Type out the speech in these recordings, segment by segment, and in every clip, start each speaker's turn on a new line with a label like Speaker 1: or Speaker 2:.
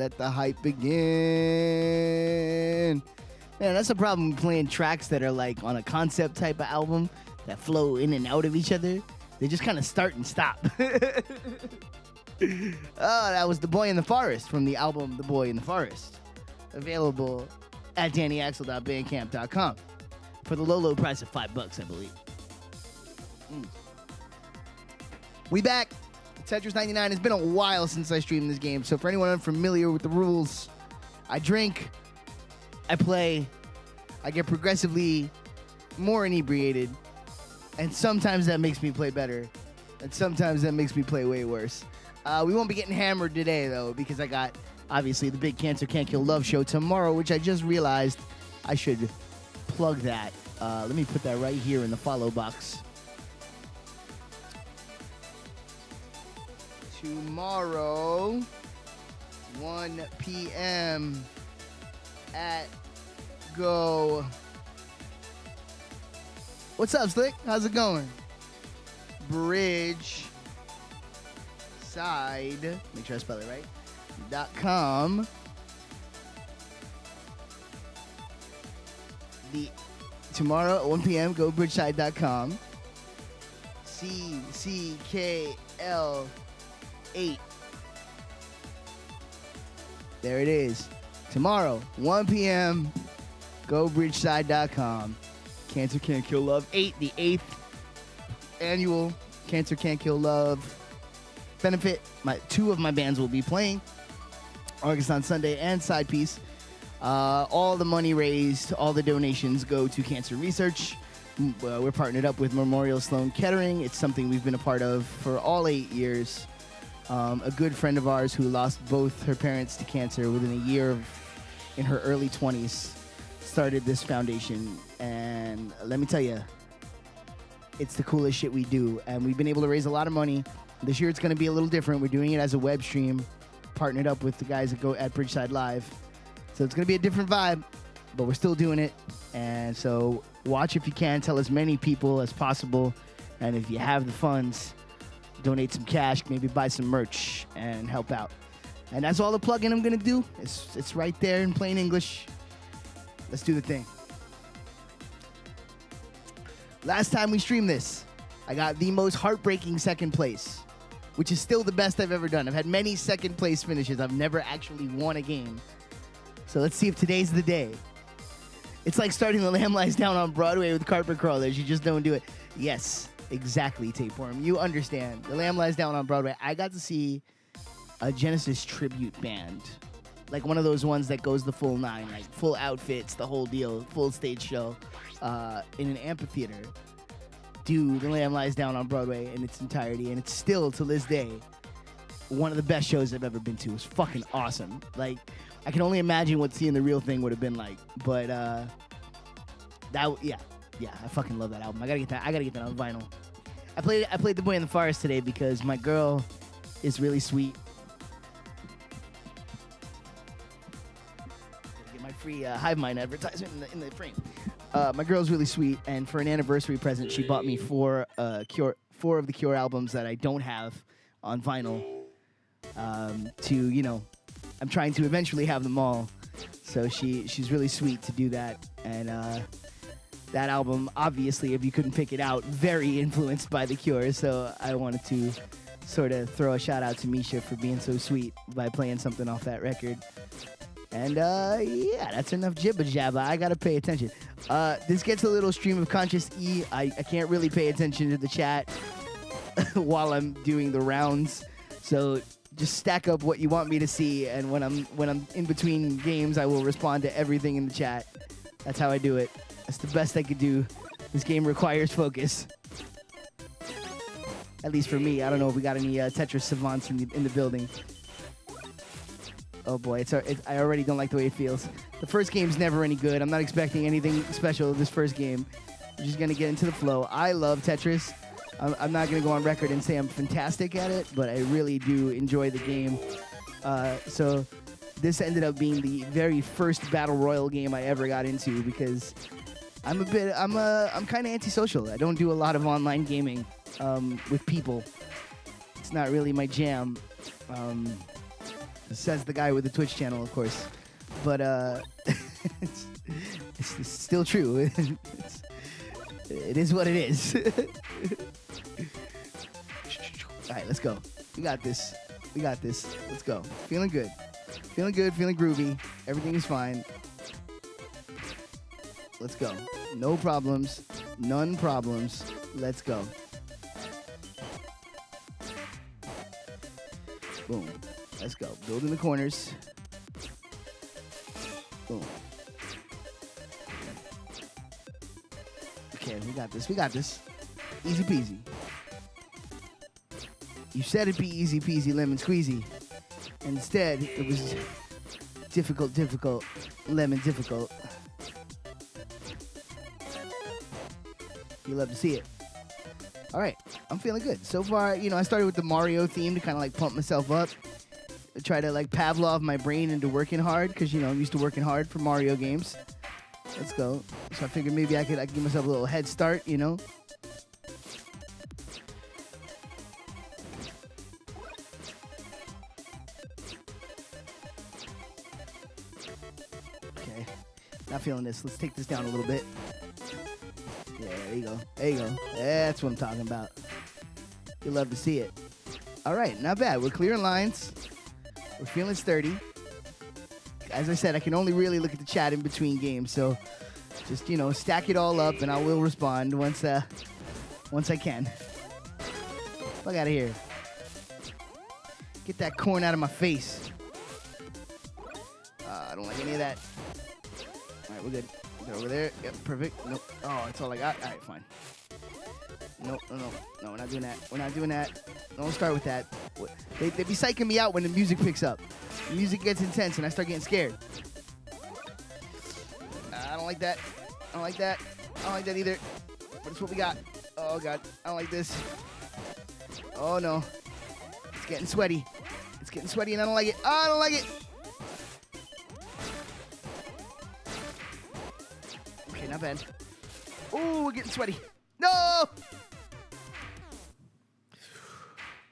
Speaker 1: let the hype begin. Man, that's the problem with playing tracks that are like on a concept type of album that flow in and out of each other. They just kind of start and stop. Oh, that was The Boy in the Forest from the album The Boy in the Forest. Available at DannyAxel.bandcamp.com for the low, low price of $5, I believe. We back. Tetris 99. It's been a while since I streamed this game, so for anyone unfamiliar with the rules, I drink, I play, I get progressively more inebriated, and sometimes that makes me play better, and sometimes that makes me play way worse. We won't be getting hammered today, though, because I got, obviously, the big Cancer Can't Kill Love show tomorrow, which I just realized I should plug that. Let me put that right here in the follow box. Tomorrow, 1 p.m. at Go. What's up, Slick? How's it going? Bridge Side. Make sure I spell it right. .com. Tomorrow at 1 p.m. Go bridgeside.com. CCKL 8. There it is. Tomorrow, 1 p.m. Go bridgeside.com. Cancer Can't Kill Love 8, the 8th annual Cancer Can't Kill Love benefit. Two of my bands will be playing. August on Sunday and Side Piece. All the money raised, all the donations go to cancer research. We're partnered up with Memorial Sloan Kettering. It's something we've been a part of for all 8 years. A good friend of ours who lost both her parents to cancer within a year in her early 20s started this foundation. And let me tell you, it's the coolest shit we do. And we've been able to raise a lot of money. This year it's going to be a little different. We're doing it as a web stream, partnered up with the guys that go at Bridgeside Live. So it's going to be a different vibe, but we're still doing it. And so watch if you can. Tell as many people as possible. And if you have the funds, donate some cash, maybe buy some merch and help out. And that's all the plug-in I'm going to do. It's right there in plain English. Let's do the thing. Last time we streamed this, I got the most heartbreaking second place, which is still the best I've ever done. I've had many second place finishes. I've never actually won a game. So let's see if today's the day. It's like starting The Lamb Lies Down on Broadway with carpet crawlers. You just don't do it. Yes, exactly, Tapeworm. You understand. The Lamb Lies Down on Broadway. I got to see a Genesis tribute band. Like one of those ones that goes the full 9, like full outfits, the whole deal, full stage show in an amphitheater. Do The Lamb Lies Down on Broadway in its entirety. And it's still, to this day, one of the best shows I've ever been to. It was fucking awesome. Like, I can only imagine what seeing the real thing would have been like. But I fucking love that album. I gotta get that on vinyl. I played The Boy in the Forest today because my girl is really sweet. Gotta get my free Hive Mind advertisement in the frame. My girl's really sweet, and for an anniversary present, she bought me four of the Cure albums that I don't have on vinyl. I'm trying to eventually have them all. So she's really sweet to do that. And that album, obviously, if you couldn't pick it out, very influenced by The Cure. So I wanted to sort of throw a shout out to Misha for being so sweet by playing something off that record. And that's enough jibba jabba. I gotta pay attention. This gets a little stream of conscious E. I can't really pay attention to the chat while I'm doing the rounds. So just stack up what you want me to see, and when I'm in between games, I will respond to everything in the chat. That's how I do it. That's the best I could do. This game requires focus. At least for me. I don't know if we got any Tetris savants in the building. Oh boy, I already don't like the way it feels. The first game's never any good. I'm not expecting anything special this first game. I'm just gonna get into the flow. I love Tetris. I'm not going to go on record and say I'm fantastic at it, but I really do enjoy the game. So this ended up being the very first Battle Royale game I ever got into because I'm kind of antisocial. I don't do a lot of online gaming with people. It's not really my jam. Says the guy with the Twitch channel, of course. But it's still true. It is what it is. All right, let's go. We got this. We got this. Let's go. Feeling good. Feeling good. Feeling groovy. Everything is fine. Let's go. No problems. None problems. Let's go. Boom. Let's go. Building the corners. Boom. Okay, we got this. We got this. Easy peasy. You said it'd be easy peasy lemon squeezy. Instead, it was difficult, lemon difficult. You love to see it. All right, I'm feeling good. So far, you know, I started with the Mario theme to kind of like pump myself up. Try to like Pavlov my brain into working hard because, you know, I'm used to working hard for Mario games. Let's go. So I figured maybe I could give myself a little head start, you know. Okay, not feeling this. Let's take this down a little bit. Yeah, there you go. There you go. That's what I'm talking about. You love to see it. All right, not bad. We're clearing lines. We're feeling sturdy. As I said, I can only really look at the chat in between games, so just, you know, stack it all up, and I will respond once I can. Fuck out of here. Get that corn out of my face. I don't like any of that. All right, we're good. Get over there. Yep, perfect. Nope. Oh, that's all I got. All right, fine. Nope, no, we're not doing that. We're not doing that. Don't start with that. They be psyching me out when the music picks up. The music gets intense and I start getting scared. I don't like that. I don't like that. I don't like that either. But it's what we got. Oh, God. I don't like this. Oh, no. It's getting sweaty. It's getting sweaty and I don't like it. Oh, I don't like it. Okay, not bad. Oh, we're getting sweaty. No!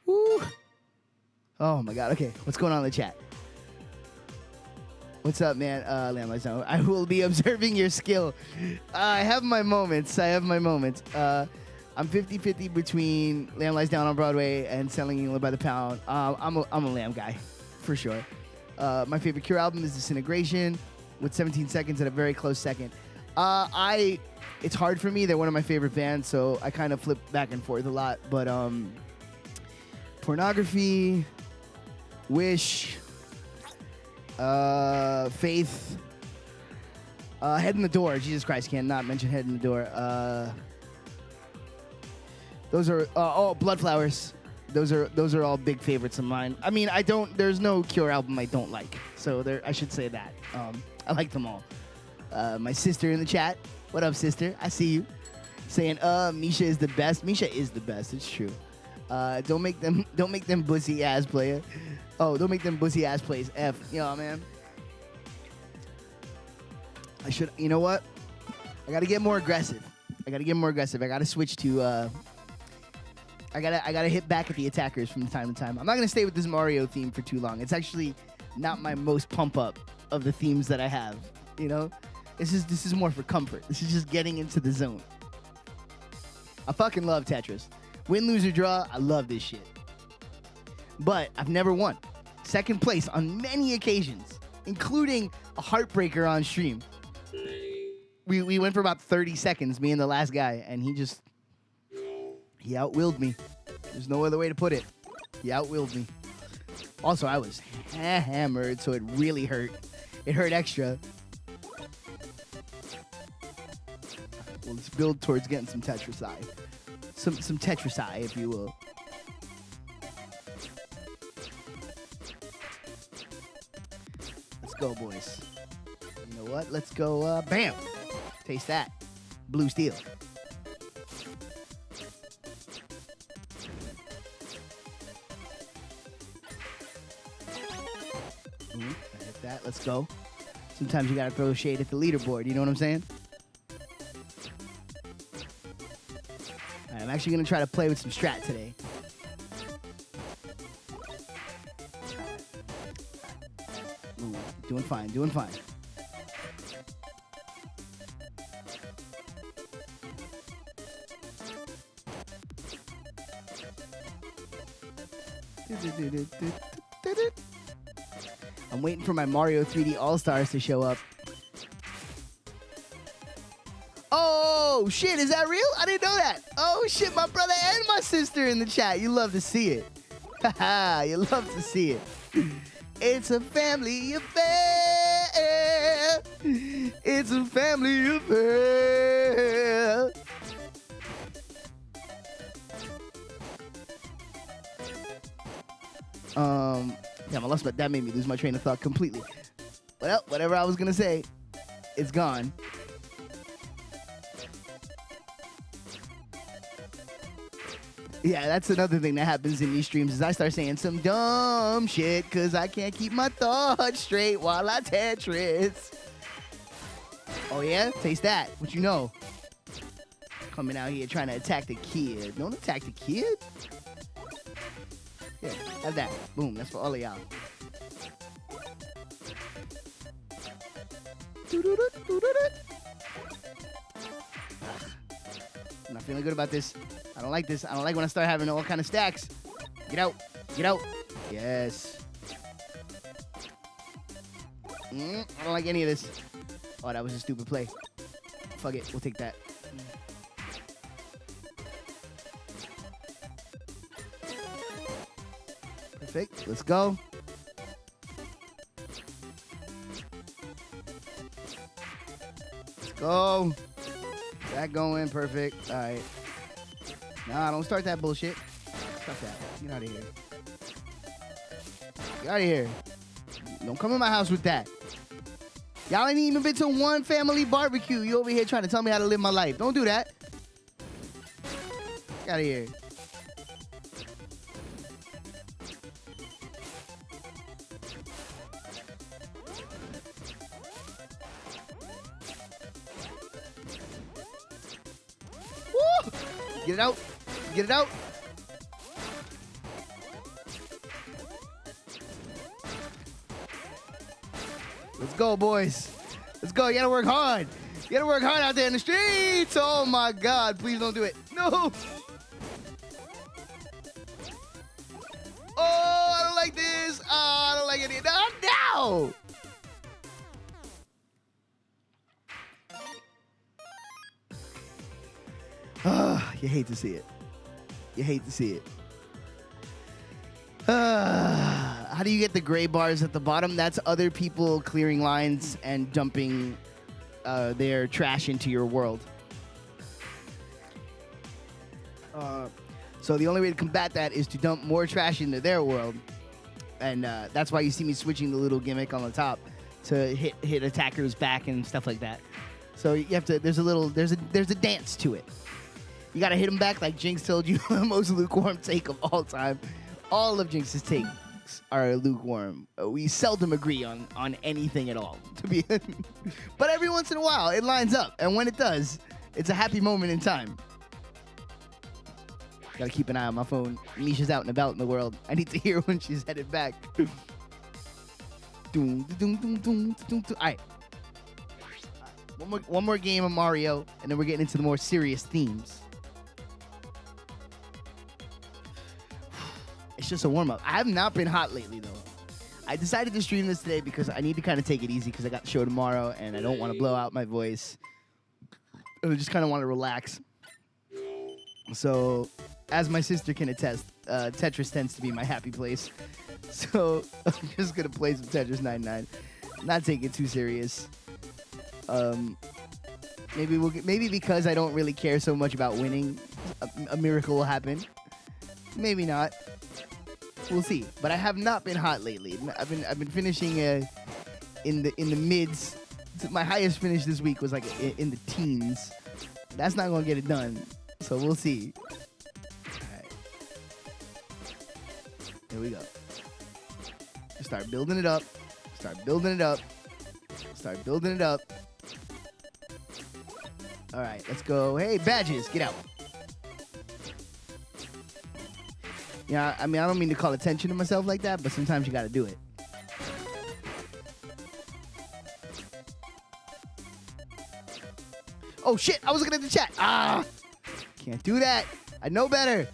Speaker 1: Woo. Oh my God. Okay, what's going on in the chat? What's up, man? Landline. I will be observing your skill. I have my moments. I'm 50-50 between Lamb Lies Down on Broadway and Selling England by the Pound. I'm a Lamb guy, for sure. My favorite Cure album is Disintegration, with 17 Seconds at a very close second. It's hard for me. They're one of my favorite bands, so I kind of flip back and forth a lot. But Pornography, Wish, Faith, Head in the Door. Jesus Christ, can't not mention Head in the Door. Those are Blood Flowers. Those are all big favorites of mine. I mean, there's no Cure album I don't like. So I should say that. I like them all. My sister in the chat. What up, sister? I see you. Saying, Misha is the best. Misha is the best. It's true. Don't make them bussy ass player. Oh, don't make them bussy ass plays. F. Yo, man. You know what? I gotta get more aggressive. I gotta switch to, I gotta hit back at the attackers from time to time. I'm not gonna stay with this Mario theme for too long. It's actually not my most pump up of the themes that I have, you know? This is more for comfort. This is just getting into the zone. I fucking love Tetris. Win, lose, or draw, I love this shit. But I've never won. Second place on many occasions, including a heartbreaker on stream. We went for about 30 seconds, me and the last guy, and he outwilled me. There's no other way to put it. He outwilled me. Also, I was hammered, so it really hurt. It hurt extra. Well, let's build towards getting some Tetris eye. Some Tetris eye, if you will. Let's go, boys. You know what? Let's go, bam! Taste that. Blue steel. Like that. Let's go. Sometimes you gotta throw shade at the leaderboard. You know what I'm saying? I'm actually going to try to play with some strat today. Doing fine, doing fine. I'm waiting for my Mario 3D All-Stars to show up. Oh, shit, is that real? I didn't know that. Oh, shit, my brother and my sister in the chat. You love to see it. Haha, you love to see it. It's a family affair. It's a family affair. Damn, I lost my, that made me lose my train of thought completely. Well, whatever I was gonna say, it's gone. Yeah, that's another thing that happens in these streams is I start saying some dumb shit because I can't keep my thoughts straight while I Tetris. Oh yeah? Taste that. What you know? Coming out here trying to attack the kid. Don't attack the kid. Yeah, have that. Boom, that's for all of y'all. I'm not feeling good about this. I don't like this. I don't like when I start having all kind of stacks. Get out. Get out. Yes. I don't like any of this. Oh, that was a stupid play. Fuck it. We'll take that. Perfect. Let's go. Let's go. That going. Perfect. All right. Nah, don't start that bullshit. Stop that. Get out of here. Get out of here. Don't come in my house with that. Y'all ain't even been to one family barbecue. You over here trying to tell me how to live my life. Don't do that. Get out of here. Woo! Get it out. Get it out. Let's go, boys. Let's go. You gotta work hard. You gotta work hard out there in the streets. Oh my God. Please don't do it. No. Oh, I don't like this. Oh, I don't like it. No. No. You hate to see it. You hate to see it. How do you get the gray bars at the bottom? That's other people clearing lines and dumping their trash into your world. So the only way to combat that is to dump more trash into their world. And that's why you see me switching the little gimmick on the top to hit attackers back and stuff like that. So you have to, there's a dance to it. You gotta hit them back like Jinx told you, the most lukewarm take of all time. All of Jinx's takes are lukewarm. We seldom agree on anything at all, to be. But every once in a while, it lines up, and when it does, it's a happy moment in time. Gotta keep an eye on my phone. Misha's out and about in the world. I need to hear when she's headed back. All right. One more game of Mario, and then we're getting into the more serious themes. It's just a warm-up. I have not been hot lately, though. I decided to stream this today because I need to kind of take it easy because I got the show tomorrow, and I don't want to blow out my voice. I just kind of want to relax. So, as my sister can attest, Tetris tends to be my happy place. So, I'm just going to play some Tetris 99. Not take it too serious. Maybe because I don't really care so much about winning, a miracle will happen. Maybe not. We'll see. But I have not been hot lately. I've been finishing in the mids. My highest finish this week was like in the teens. That's not gonna get it done. So we'll see. All right. Here we go. Start building it up. Start building it up. Start building it up. All right, let's go. Hey, badges, get out. Yeah, I mean, I don't mean to call attention to myself like that, but sometimes you got to do it. Oh, shit. I was looking at the chat. Ah. Can't do that. I know better.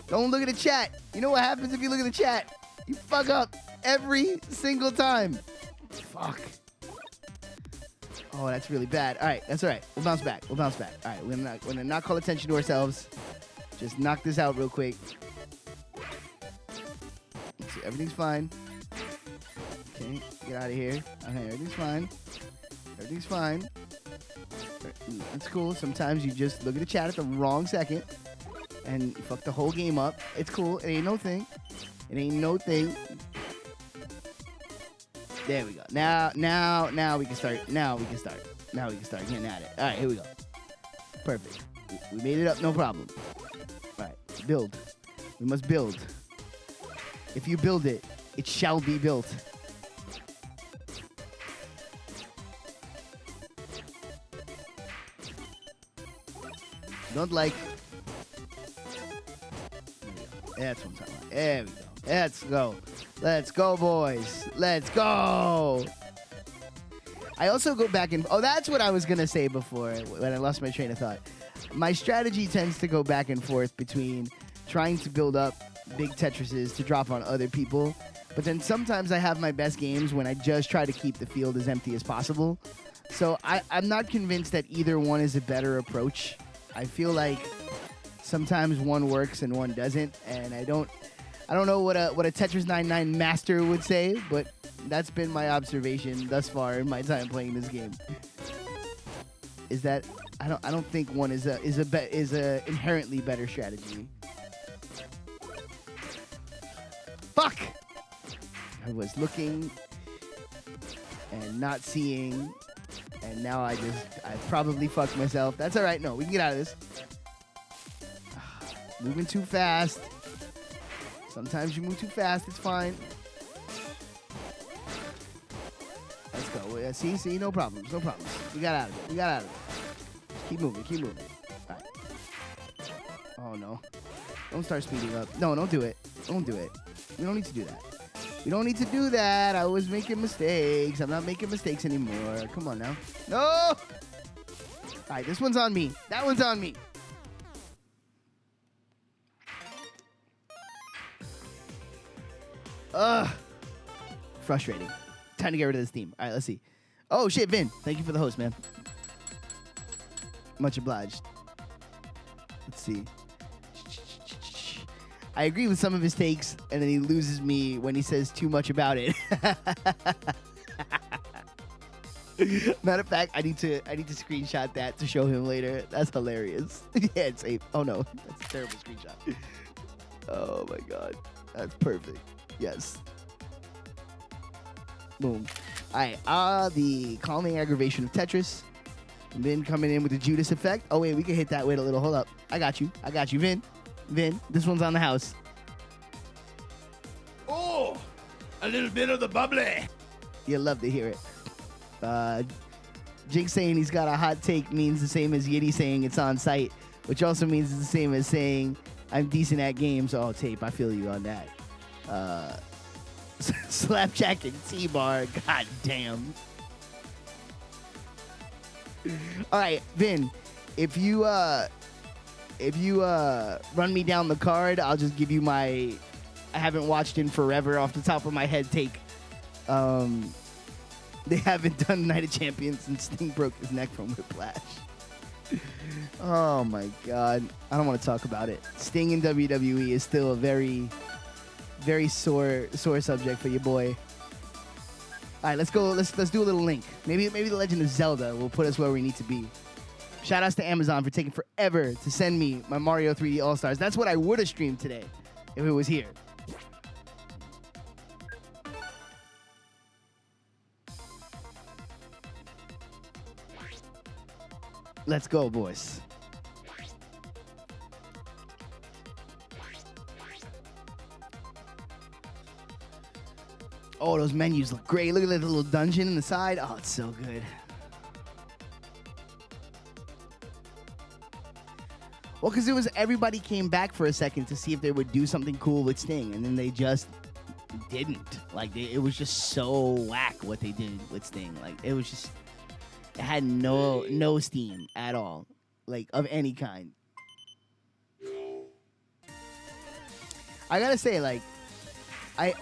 Speaker 1: Don't look at the chat. You know what happens if you look at the chat? You fuck up every single time. Fuck. Oh, that's really bad. All right, that's all right. We'll bounce back. All right, we're gonna not call attention to ourselves. Just knock this out real quick. Let's see, everything's fine. Okay, get out of here. Okay, everything's fine. That's cool. Sometimes you just look at the chat at the wrong second and you fuck the whole game up. It's cool. It ain't no thing. There we go. Now we can start. Now we can start getting at it. All right, here we go. Perfect. We made it up, no problem. All right, build. We must build. If you build it, it shall be built. Don't like. That's what I'm talking about. There we go. Let's go, boys. Let's go. I also go back and... Oh, that's what I was going to say before when I lost my train of thought. My strategy tends to go back and forth between trying to build up big Tetrises to drop on other people, but then sometimes I have my best games when I just try to keep the field as empty as possible. So I'm not convinced that either one is a better approach. I feel like sometimes one works and one doesn't, and I don't know what a Tetris 99 master would say, but that's been my observation thus far in my time playing this game. Is that I don't think one is a inherently better strategy. Fuck! I was looking and not seeing, and now I probably fucked myself. That's all right. No, we can get out of this. Moving too fast. Sometimes you move too fast. It's fine. Let's go. See, no problems. We got out of it. Keep moving. All right. Oh, no. Don't start speeding up. No, don't do it. We don't need to do that. I was making mistakes. I'm not making mistakes anymore. Come on now. No! All right, this one's on me. That one's on me. Frustrating. Time to get rid of this team. All right, let's see. Oh, shit, Vin. Thank you for the host, man. Much obliged. Let's see. I agree with some of his takes, and then he loses me when he says too much about it. Matter of fact, I need to screenshot that to show him later. That's hilarious. Yeah, it's ape. Oh no, that's a terrible screenshot. Oh my god, that's perfect. Yes. Boom. All right. The calming aggravation of Tetris. Vin coming in with the Judas effect. Oh wait, we can hit that. Wait a little. Hold up. I got you, Vin. Vin, this one's on the house.
Speaker 2: Oh, a little bit of the bubbly.
Speaker 1: You'll love to hear it. Jake saying he's got a hot take means the same as Yiddy saying it's on site, which also means it's the same as saying I'm decent at games. Oh, Tape, I feel you on that. Slapjack and T-Bar, god damn. All right, Vin, if you run me down the card, I'll just give you my I haven't watched in forever off the top of my head take. They haven't done Night of Champions since Sting broke his neck from Whiplash. Oh my god. I don't want to talk about it. Sting in WWE is still a very, very sore subject for your boy. All right, let's go. Let's do a little link. Maybe the Legend of Zelda will put us where we need to be. Shout outs to Amazon for taking forever to send me my Mario 3D All-Stars. That's what I would have streamed today if it was here. Let's go, boys. Oh, those menus look great. Look at that little dungeon in the side. Oh, it's so good. Well, because it was everybody came back for a second to see if they would do something cool with Sting, and then they just didn't. Like, it was just so whack what they did with Sting. Like, it was just... It had no steam at all, like of any kind. I gotta say, like, I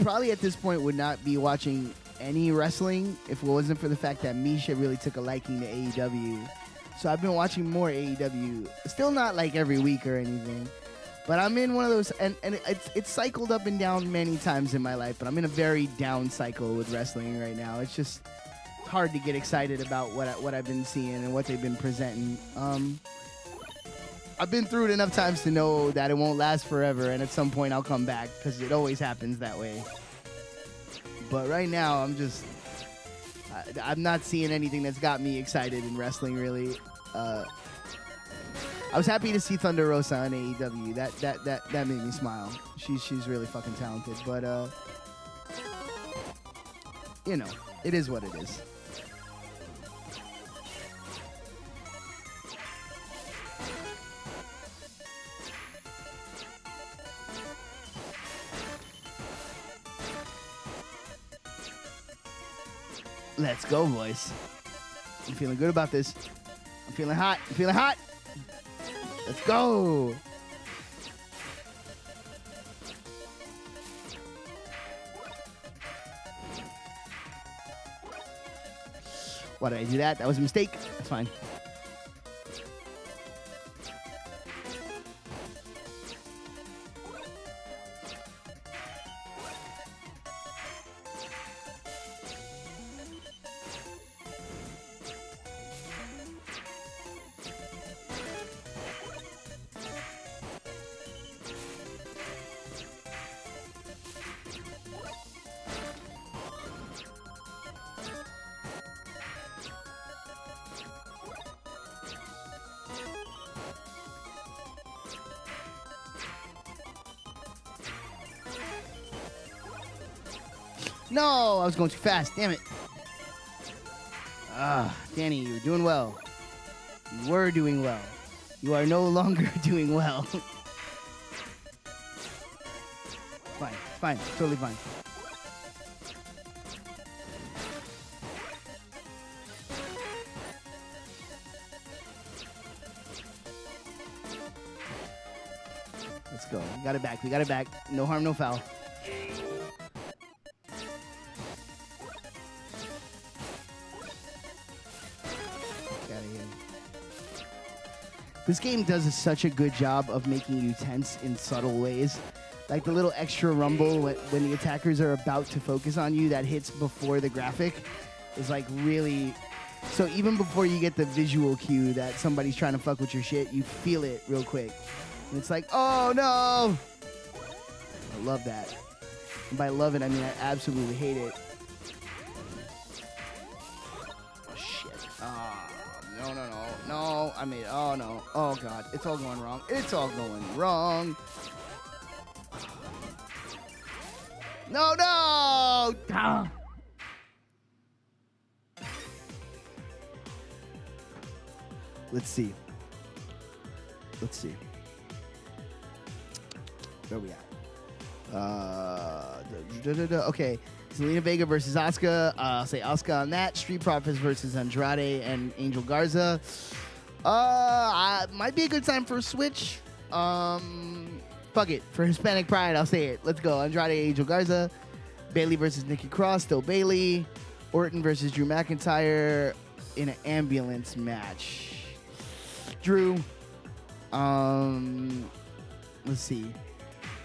Speaker 1: probably at this point would not be watching any wrestling if it wasn't for the fact that Misha really took a liking to AEW. So I've been watching more AEW. Still not like every week or anything, but I'm in one of those, and it's cycled up and down many times in my life, but I'm in a very down cycle with wrestling right now. It's just hard to get excited about what I've been seeing and what they've been presenting. I've been through it enough times to know that it won't last forever, and at some point I'll come back because it always happens that way. But right now, I'm not seeing anything that's got me excited in wrestling, really. I was happy to see Thunder Rosa on AEW. That made me smile. She's really fucking talented. But you know, it is what it is. Let's go, boys. I'm feeling good about this. I'm feeling hot. I'm feeling hot. Let's go. Why did I do that? That was a mistake. That's fine. No, I was going too fast. Damn it. Danny, you're doing well. You were doing well. You are no longer doing well. Fine. Totally fine. Let's go. We got it back. No harm, no foul. This game does such a good job of making you tense in subtle ways. Like the little extra rumble when the attackers are about to focus on you that hits before the graphic is like really... So even before you get the visual cue that somebody's trying to fuck with your shit, you feel it real quick. And it's like, oh no! I love that. And by love it, I mean I absolutely hate it. Shit. No, I made it. Oh, no. Oh, God. It's all going wrong. It's all going wrong. No. Ah. Let's see. Where we at? Okay. Zelina Vega versus Asuka. I'll say Asuka on that. Street Profits versus Andrade and Angel Garza. Might be a good time for a switch. Fuck it. For Hispanic Pride, I'll say it. Let's go. Andrade, Angel Garza. Bailey versus Nikki Cross. Still Bailey. Orton versus Drew McIntyre in an ambulance match. Drew. Let's see.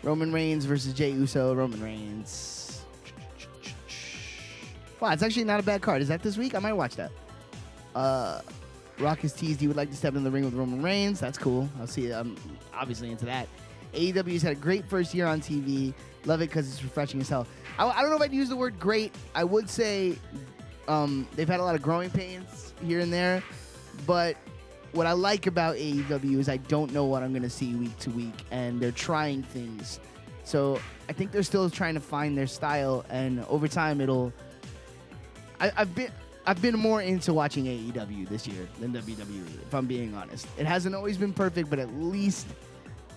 Speaker 1: Roman Reigns versus Jey Uso. Roman Reigns. Wow, it's actually not a bad card. Is that this week? I might watch that. Rock has teased he would like to step in the ring with Roman Reigns. That's cool. I'll see. I'm obviously into that. AEW's had a great first year on TV. Love it because it's refreshing as hell. I don't know if I'd use the word great. I would say they've had a lot of growing pains here and there. But what I like about AEW is I don't know what I'm going to see week to week. And they're trying things. So I think they're still trying to find their style. And over time, it'll... I've been more into watching AEW this year than WWE, if I'm being honest. It hasn't always been perfect, but at least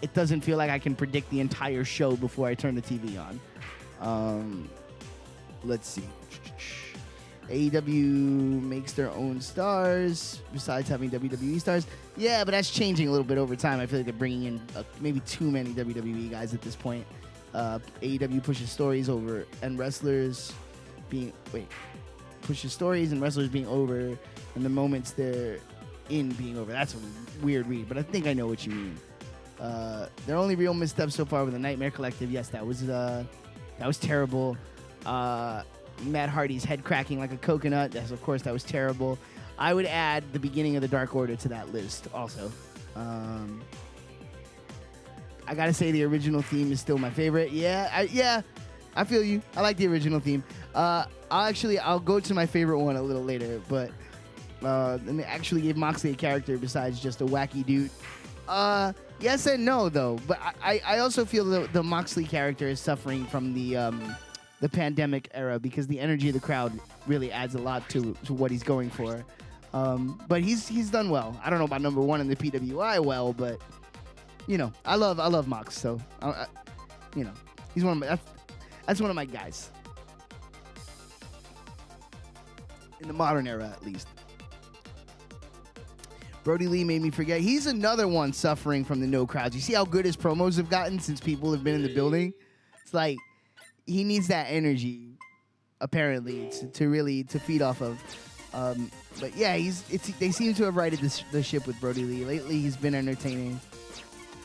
Speaker 1: it doesn't feel like I can predict the entire show before I turn the TV on. Let's see. AEW makes their own stars besides having WWE stars. Yeah, but that's changing a little bit over time. I feel like they're bringing in maybe too many WWE guys at this point. AEW pushes stories over and wrestlers being pushes stories and wrestlers being over, and the moments they're in being over. That's a weird read, but I think I know what you mean. Their only real misstep so far with the Nightmare Collective. Yes, that was terrible. Matt Hardy's head cracking like a coconut. Yes, of course, that was terrible. I would add the beginning of the Dark Order to that list also. I gotta say the original theme is still my favorite. I feel you. I like the original theme. I'll go to my favorite one a little later, but and they actually gave Moxley a character besides just a wacky dude. Yes and no, though. But I also feel the Moxley character is suffering from the pandemic era because the energy of the crowd really adds a lot to what he's going for. But he's done well. I don't know about number one in the PWI but I love Mox, so he's one of my that's one of my guys in the modern era, at least. Brody Lee made me forget. He's another one suffering from the no crowds. You see how good his promos have gotten since people have been in the building? It's like he needs that energy, apparently, to feed off of. But yeah, they seem to have righted the ship with Brody Lee. Lately, he's been entertaining.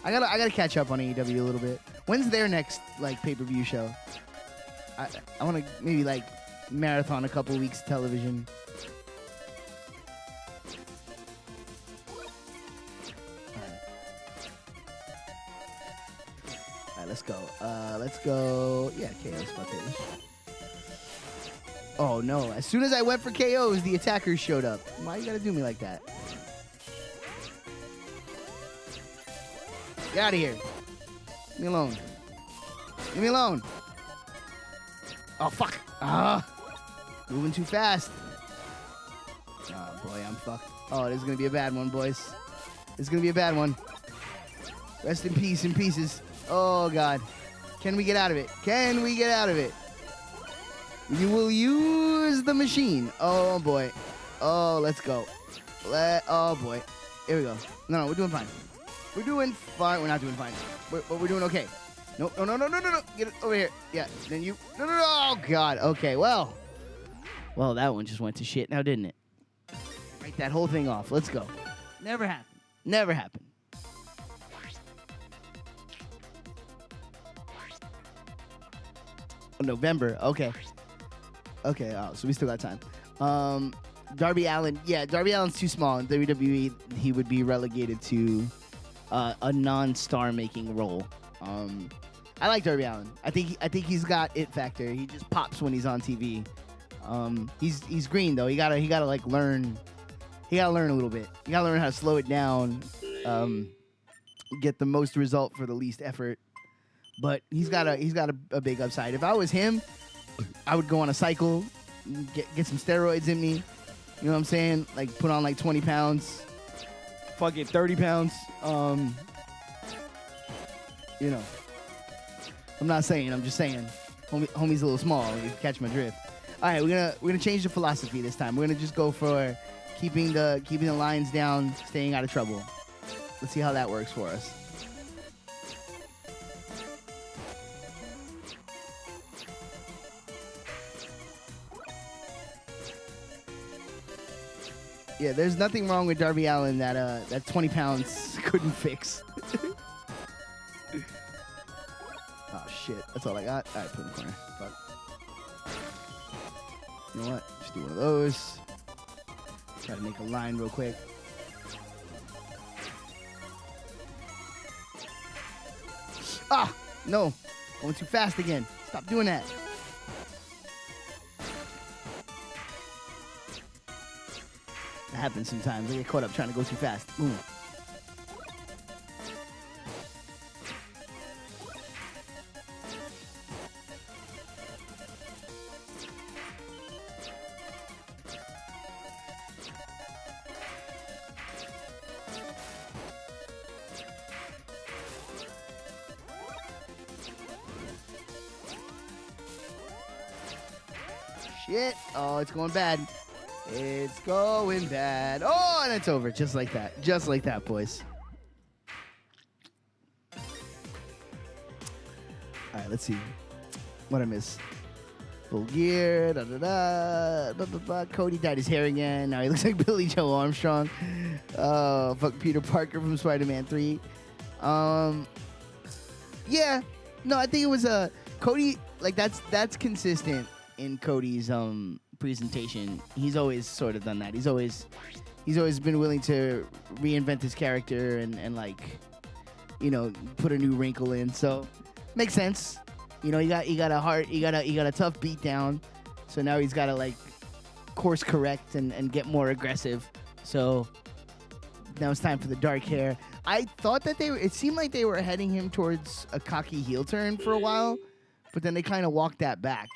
Speaker 1: I gotta catch up on AEW a little bit. When's their next pay-per-view show? I want to maybe marathon a couple weeks of television. All right, let's go. Yeah, KO's my favorite. Oh no! As soon as I went for KOs, the attackers showed up. Why you gotta do me like that? Get out of here! Leave me alone. Leave me alone. Oh fuck! Moving too fast. Oh boy, I'm fucked. Oh, this is gonna be a bad one, boys. This is gonna be a bad one. Rest in peace, in pieces. Oh god. Can we get out of it? Can we get out of it? You will use the machine. Oh boy. Oh, let's go. Oh boy. Here we go. No, we're doing fine. We're doing fine. We're not doing fine. But we're doing okay. No. Get it over here. Yeah. Then you. No. Oh god. Okay. Well, that one just went to shit now, didn't it? Write that whole thing off. Let's go. Never happened. Never happened. Oh, November. Okay. Oh, so we still got time. Darby Allin. Yeah, Darby Allin's too small. In WWE, he would be relegated to a non-star making role. I like Darby Allin. I think he's got it factor. He just pops when he's on TV. He's green though. He gotta learn. He gotta learn a little bit. You gotta learn how to slow it down. Get the most result for the least effort. But he's got a big upside. If I was him, I would go on a cycle, get some steroids in me. You know what I'm saying? Put on 20 pounds. Fuck it, 30 pounds. I'm not saying. I'm just saying. Homie's a little small. You catch my drift. All right, we're gonna change the philosophy this time. We're gonna just go for keeping the lines down, staying out of trouble. Let's see how that works for us. Yeah, there's nothing wrong with Darby Allin that 20 pounds couldn't fix. Oh shit, that's all I got. All right, put it in the corner. Fuck. You know what? Just do one of those. Try to make a line real quick. Ah, no, going too fast again. Stop doing that. That happens sometimes. I get caught up trying to go too fast. Boom. shit. Oh, it's going bad. It's going bad. Oh, and it's over. Just like that. Just like that, boys. All right, let's see. What I miss? Full gear. Da, da, da, da, da, da. Cody dyed his hair again. Now he looks like Billy Joe Armstrong. Fuck Peter Parker from Spider-Man 3. Yeah. No, I think it was Cody. Like that's consistent in Cody's presentation. He's always sort of done that. He's always been willing to reinvent his character and like, you know, put a new wrinkle in. So makes sense. You know, he got a tough beat down. So now he's got to like course correct and get more aggressive. So now it's time for the dark hair. I thought that it seemed like they were heading him towards a cocky heel turn for a while, but then they kind of walked that back.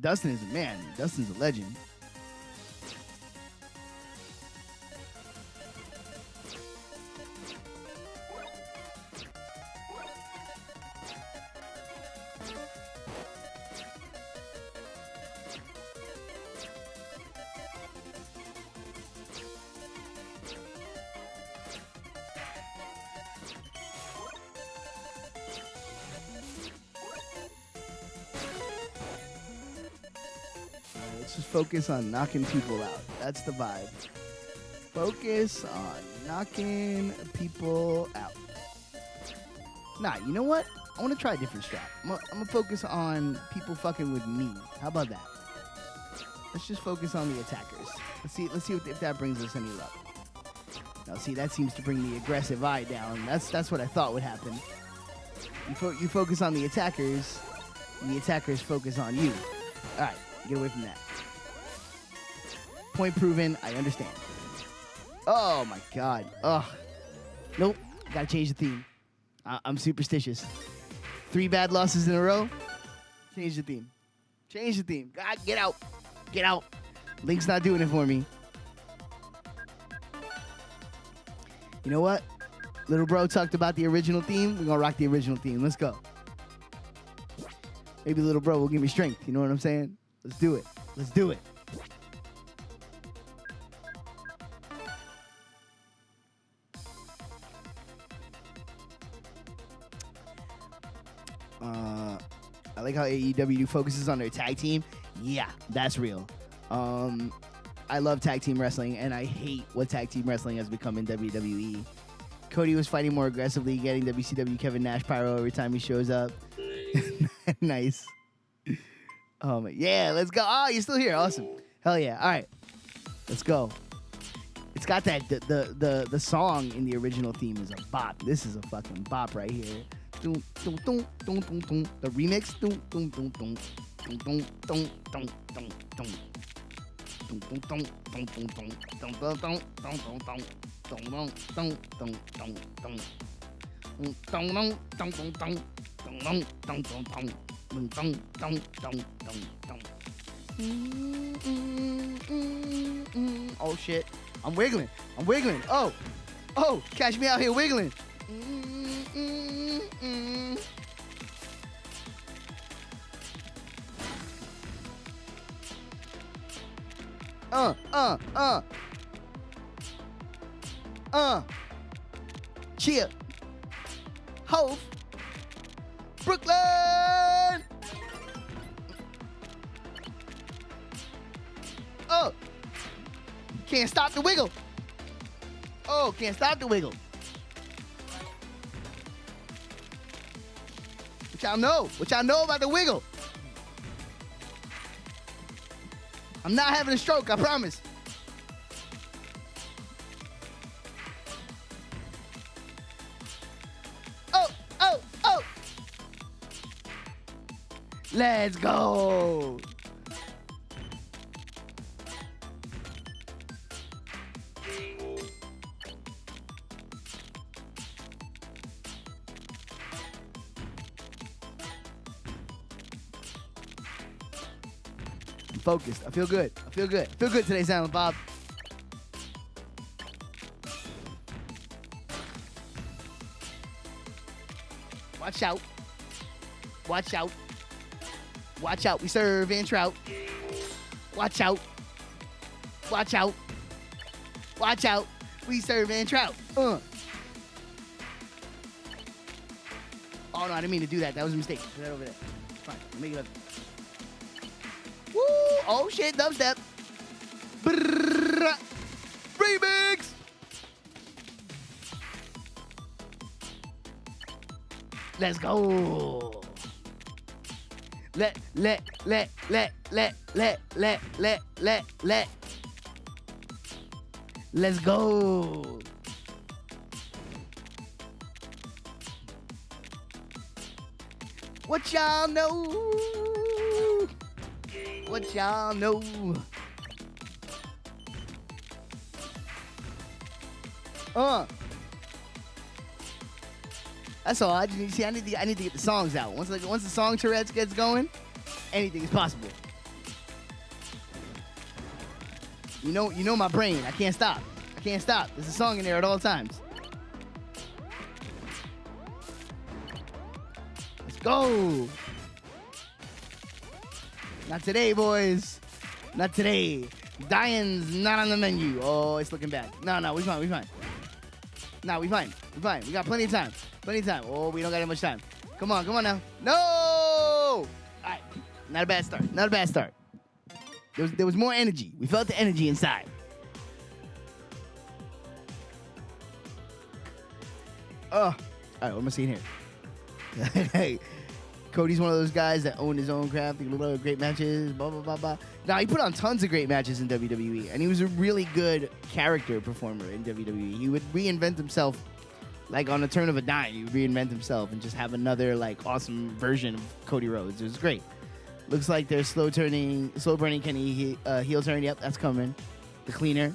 Speaker 1: Dustin's a legend. Let's just focus on knocking people out. That's the vibe. Focus on knocking people out. Nah, you know what? I want to try a different strat. I'm going to focus on people fucking with me. How about that? Let's just focus on the attackers. Let's see if that brings us any luck. Now, see, that seems to bring the aggressive eye down. That's what I thought would happen. You focus on the attackers, and the attackers focus on you. All right, get away from that. Point proven. I understand. Oh, my God. Ugh. Nope. Got to change the theme. I'm superstitious. 3 bad losses in a row. Change the theme. Change the theme. God, get out. Get out. Link's not doing it for me. You know what? Little bro talked about the original theme. We're going to rock the original theme. Let's go. Maybe little bro will give me strength. You know what I'm saying? Let's do it. Let's do it. I like how AEW focuses on their tag team. Yeah, that's real. I love tag team wrestling, and I hate what tag team wrestling has become in WWE. Cody was fighting more aggressively, getting WCW Kevin Nash pyro every time he shows up. Nice. Yeah, let's go. Oh, you're still here. Awesome. Hell yeah. All right, let's go. It's got that the song in the original theme is a bop. This is a fucking bop right here. The remix. Oh shit. I'm wiggling. Oh, catch me out here wiggling. Cheer. Hove. Brooklyn. Oh. Can't stop the wiggle. Oh, can't stop the wiggle. What y'all know? What y'all know about the wiggle? I'm not having a stroke, I promise. Oh. Let's go. I'm focused. I feel good. I feel good today, Silent Bob. Watch out. Watch out, we serving trout. Watch out. Watch out. Watch out, we serving trout. Oh, no, I didn't mean to do that. That was a mistake. Put that over there. It's fine. I'll make it up. Woo! Oh, shit. Dubstep. Brrrr. Remix! Let's go. Let. Let's go. What y'all know? What y'all know? That's all. I just need. See, I need to get the songs out. Once the song Tourette's gets going, anything is possible. You know my brain. I can't stop. There's a song in there at all times. Let's go. Not today, boys. Not today. Dying's not on the menu. Oh, it's looking bad. No, we fine. No, we fine. We got plenty of time. Oh, we don't got that much time. Come on now. No! All right. Not a bad start. There was more energy. We felt the energy inside. All right, what am I seeing here? Hey, Cody's one of those guys that owned his own craft. He loved great matches, blah, blah, blah, blah. Now, he put on tons of great matches in WWE, and he was a really good character performer in WWE. He would reinvent himself, like on a turn of a dime. He would reinvent himself and just have another, like, awesome version of Cody Rhodes. It was great. Looks like they're slow burning Kenny heel turn. Yep, that's coming. The cleaner.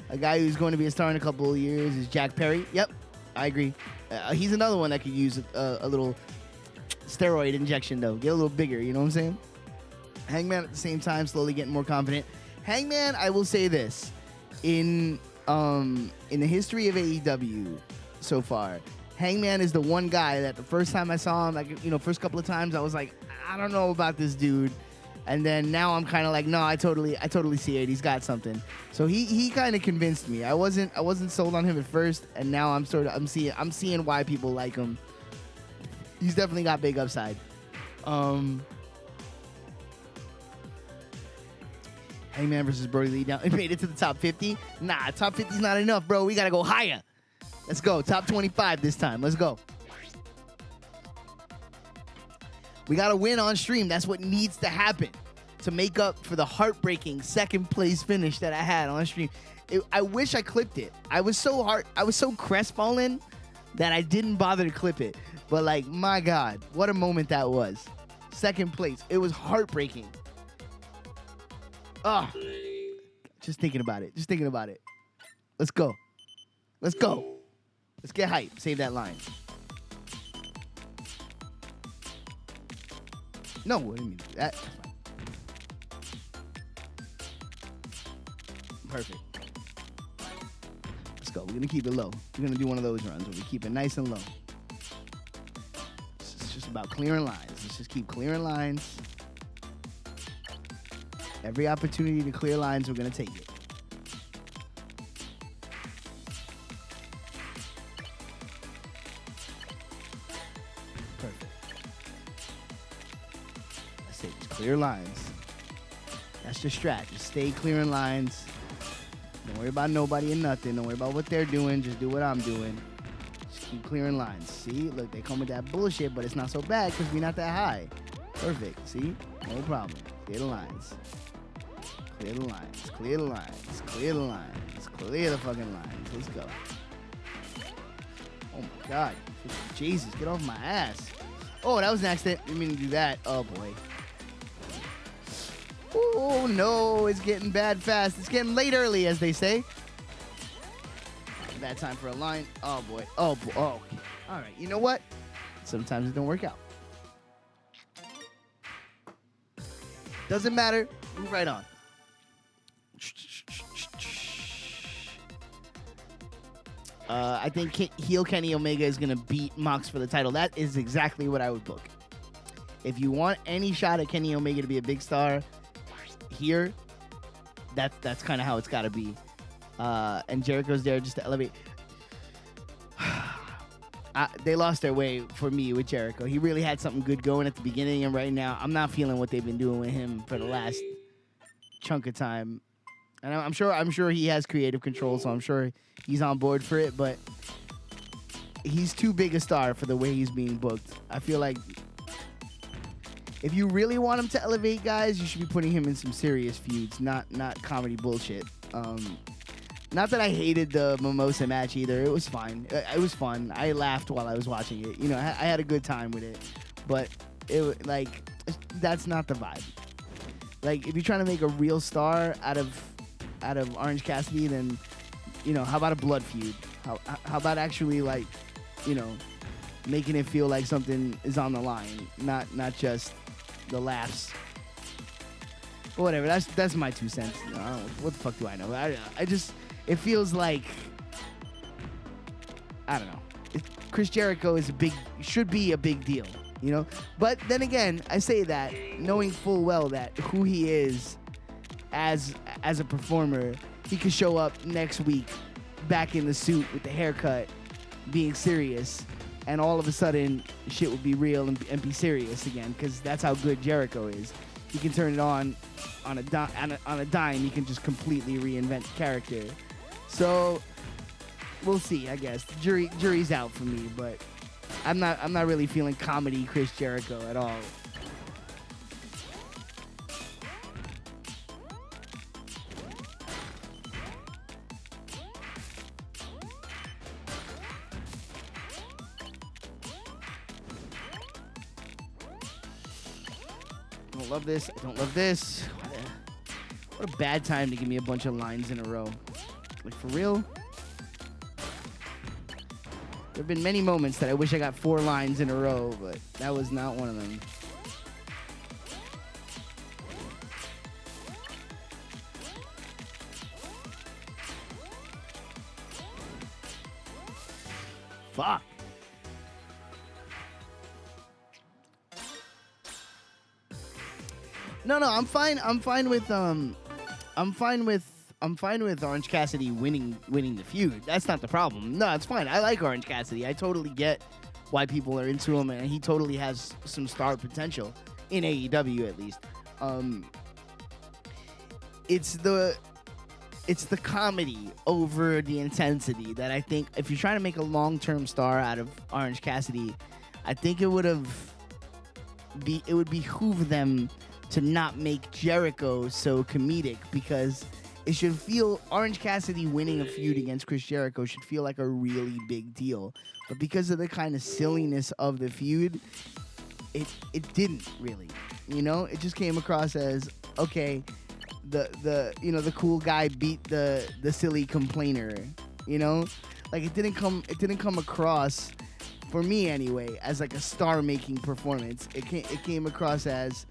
Speaker 1: A guy who's going to be a star in a couple of years is Jack Perry. Yep, I agree. He's another one that could use a little steroid injection, though. Get a little bigger, you know what I'm saying? Hangman at the same time, slowly getting more confident. Hangman, I will say this. In the history of AEW so far, Hangman is the one guy that the first time I saw him, like, first couple of times, I was like, I don't know about this dude. And then now I'm kind of like, no, I totally see it. He's got something. So he kind of convinced me. I wasn't sold on him at first, and now I'm seeing why people like him. He's definitely got big upside. Hangman versus Brody Lee down. It made it to the top 50. Nah, top 50 is not enough, bro. We gotta go higher. Let's go. Top 25 this time. Let's go. We got to win on stream. That's what needs to happen to make up for the heartbreaking second place finish that I had on stream. I wish I clipped it. I was so crestfallen that I didn't bother to clip it. But, like, my God, what a moment that was. Second place. It was heartbreaking. Just thinking about it. Let's go. Let's get hype. Save that line. No, what do you mean? That's fine. Perfect. Let's go. We're going to keep it low. We're going to do one of those runs where we keep it nice and low. It's just about clearing lines. Let's just keep clearing lines. Every opportunity to clear lines, we're going to take it. Clear lines. That's the strat. Just stay clearing lines. Don't worry about nobody and nothing. Don't worry about what they're doing. Just do what I'm doing. Just keep clearing lines. See? Look, they come with that bullshit, but it's not so bad because we're not that high. Perfect. See? No problem. Clear the lines. Clear the lines. Clear the lines. Clear the lines. Clear the fucking lines. Let's go. Oh my God. Jesus, get off my ass. Oh, that was an accident. Didn't mean to do that. Oh boy. Oh, no, it's getting bad fast. It's getting late early, as they say. Bad time for a line. Oh, boy. Oh, boy. Oh. All right, you know what? Sometimes it don't work out. Doesn't matter. Move right on. I think heel Kenny Omega is going to beat Mox for the title. That is exactly what I would book. If you want any shot at Kenny Omega to be a big star here, that's kind of how it's got to be. And Jericho's there just to elevate. They lost their way for me with Jericho. He really had something good going at the beginning, and right now I'm not feeling what they've been doing with him for the last chunk of time. And I'm sure he has creative control, so I'm sure he's on board for it. But he's too big a star for the way he's being booked. I feel like if you really want him to elevate guys, you should be putting him in some serious feuds, not comedy bullshit. Not that I hated the Mimosa match either. It was fine. It was fun. I laughed while I was watching it. You know, I had a good time with it. But that's not the vibe. Like, if you're trying to make a real star out of Orange Cassidy, then, you know, how about a blood feud? How about actually, like, you know, making it feel like something is on the line, not just the laughs. But whatever. That's my 2 cents. I don't know, what the fuck do I know? I just, it feels like, I don't know. Chris Jericho should be a big deal, you know? But then again, I say that knowing full well that who he is as a performer, he could show up next week back in the suit with the haircut, being serious, and all of a sudden shit would be real and be serious again, because that's how good Jericho is. He can turn it on a dime. He can just completely reinvent the character. So we'll see, I guess. Jury's out for me, but I'm not really feeling comedy Chris Jericho at all. I don't love this. I don't love this. What a bad time to give me a bunch of lines in a row. Like, for real? There have been many moments that I wish I got 4 lines in a row, but that was not one of them. Fuck. No, I'm fine. I'm fine with Orange Cassidy winning the feud. That's not the problem. No, it's fine. I like Orange Cassidy. I totally get why people are into him, and he totally has some star potential in AEW at least. It's the comedy over the intensity that I think if you're trying to make a long-term star out of Orange Cassidy, I think it would behoove them to not make Jericho so comedic, because it should feel, Orange Cassidy winning a feud against Chris Jericho should feel like a really big deal. But because of the kind of silliness of the feud, it didn't really. You know, it just came across as, okay, the cool guy beat the silly complainer. You know? Like, it didn't come across, for me anyway, as like a star-making performance. It came across as,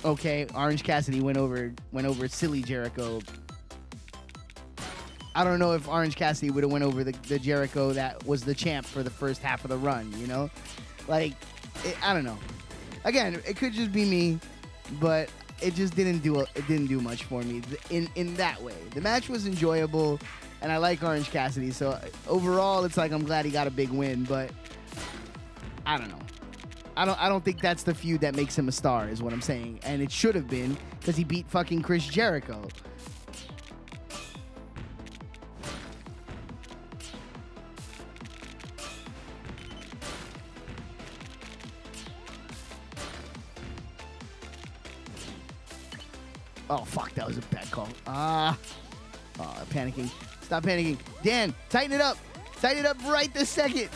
Speaker 1: okay, Orange Cassidy went over silly Jericho. I don't know if Orange Cassidy would have went over the Jericho that was the champ for the first half of the run, you know? Like, I don't know. Again, it could just be me, but it just didn't do much for me in that way. The match was enjoyable, and I like Orange Cassidy, so overall, it's like I'm glad he got a big win, but I don't know. I don't think that's the feud that makes him a star, is what I'm saying. And it should have been, because he beat fucking Chris Jericho. Oh, fuck, that was a bad call. Panicking. Stop panicking. Dan, tighten it up. Tighten it up right this second.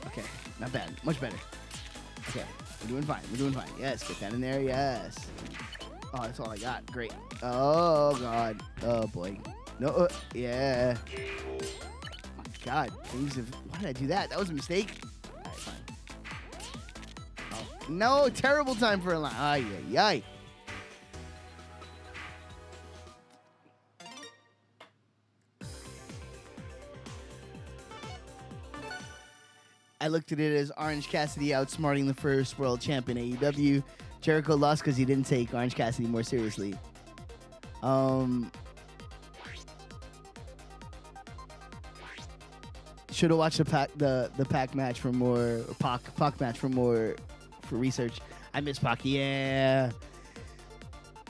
Speaker 1: Okay, not bad. Much better. Okay, we're doing fine. We're doing fine. Yes, get that in there. Yes. Oh, that's all I got. Great. Oh, God. Oh, boy. No, yeah. Oh, my God. Things have... Why did I do that? That was a mistake. All right, fine. Oh, no, terrible time for a line. Ay, ay, ay. I looked at it as Orange Cassidy outsmarting the first world champ in AEW. Jericho lost because he didn't take Orange Cassidy more seriously. Should have watched the Pac match for more, Pac match for more, for research. I miss Pac. Yeah,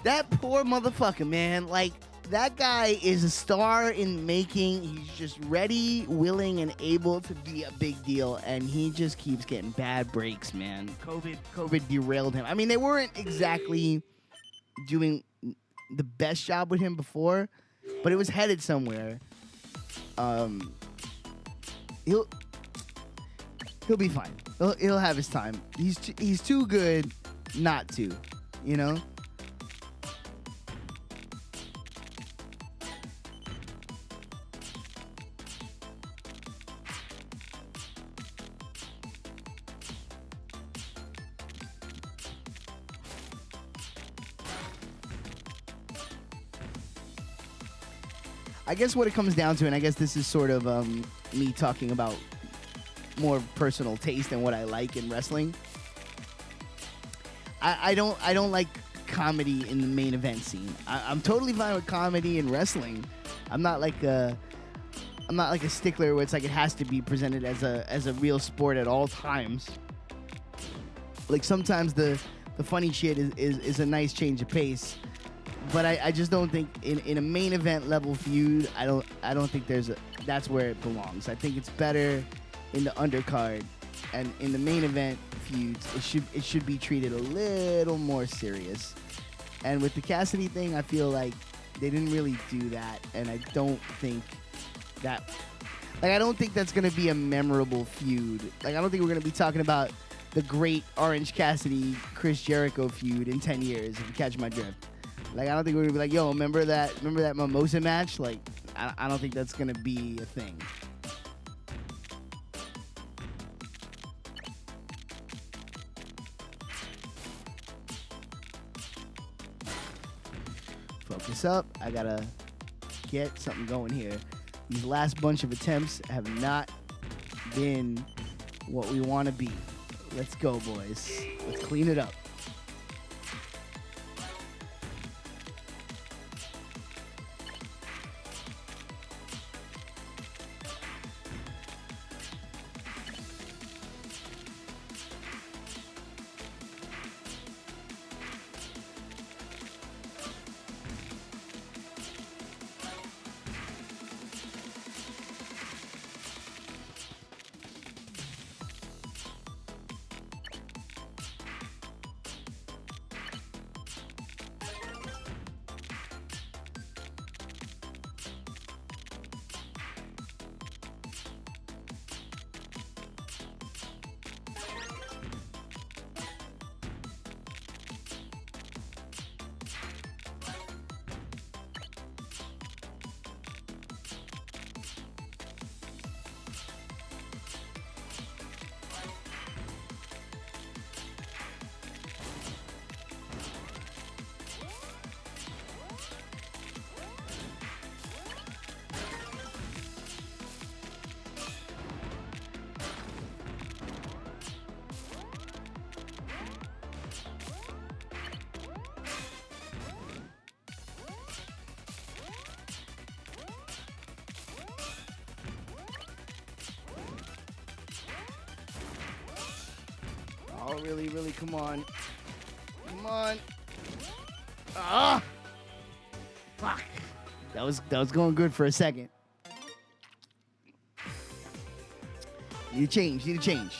Speaker 1: that poor motherfucker, man. Like, that guy is a star in making. He's just ready, willing, and able to be a big deal, and he just keeps getting bad breaks, man. COVID derailed him. I mean, they weren't exactly doing the best job with him before, but it was headed somewhere. He'll be fine. He'll have his time. He's too good not to, you know? I guess what it comes down to, and I guess this is sort of me talking about more personal taste and what I like in wrestling. I don't like comedy in the main event scene. I'm totally fine with comedy in wrestling. I'm not like a stickler where it's like it has to be presented as a real sport at all times. Like, sometimes the funny shit is a nice change of pace. But I just don't think in a main event level feud, I don't think that's where it belongs. I think it's better in the undercard, and in the main event feuds, it should be treated a little more serious. And with the Cassidy thing, I feel like they didn't really do that, and I don't think that's gonna be a memorable feud. Like, I don't think we're gonna be talking about the great Orange Cassidy Chris Jericho feud in 10 years, if you catch my drift. Like, I don't think we're gonna be like, yo, remember that Mimosa match? Like, I don't think that's gonna be a thing. Focus up. I gotta get something going here. These last bunch of attempts have not been what we want to be. Let's go, boys. Let's clean it up. Oh, really, really, come on. Come on. Ah! Fuck. That was going good for a second. Need to change.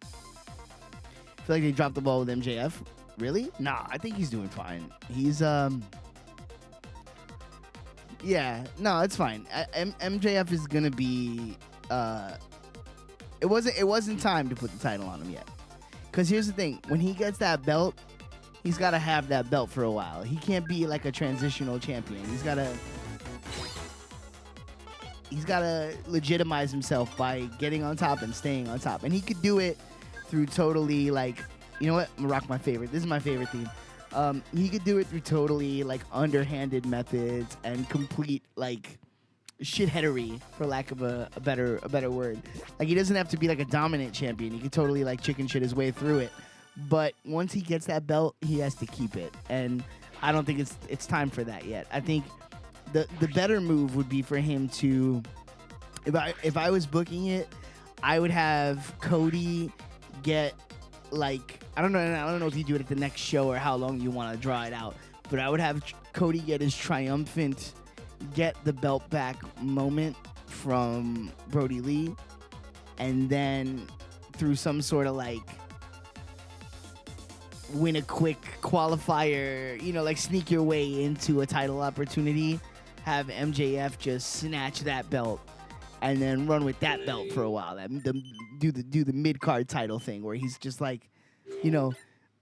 Speaker 1: I feel like they dropped the ball with MJF. Really? Nah, I think he's doing fine. He's, yeah, no, it's fine. MJF is gonna be, It wasn't time to put the title on him yet. Because here's the thing. When he gets that belt, he's got to have that belt for a while. He can't be like a transitional champion. He's got to legitimize himself by getting on top and staying on top. And he could do it through totally, like, you know what? I'm going to rock my favorite. This is my favorite theme. He could do it through totally, like, underhanded methods and complete, like, shitheadery, for lack of a better word. Like, he doesn't have to be like a dominant champion. He could totally like chicken shit his way through it. But once he gets that belt, he has to keep it. And I don't think it's time for that yet. I think the better move would be for him to, if I was booking it, I would have Cody get, like, I don't know if you do it at the next show or how long you want to draw it out, but I would have Cody get his triumphant get the belt back moment from Brody Lee, and then through some sort of like win a quick qualifier, like sneak your way into a title opportunity, have MJF just snatch that belt and then run with that belt for a while. Do the mid-card title thing where he's just like,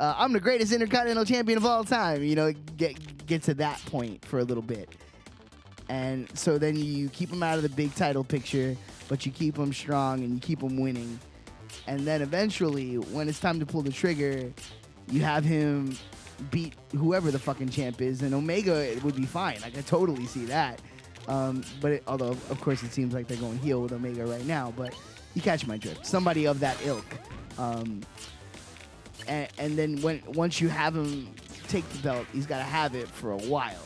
Speaker 1: I'm the greatest Intercontinental Champion of all time. Get to that point for a little bit. And so then you keep him out of the big title picture, but you keep him strong and you keep him winning. And then eventually, when it's time to pull the trigger, you have him beat whoever the fucking champ is, and Omega would be fine. Like, I totally see that. Although, of course, it seems like they're going heel with Omega right now, but you catch my drift. Somebody of that ilk. And then once you have him take the belt, he's got to have it for a while,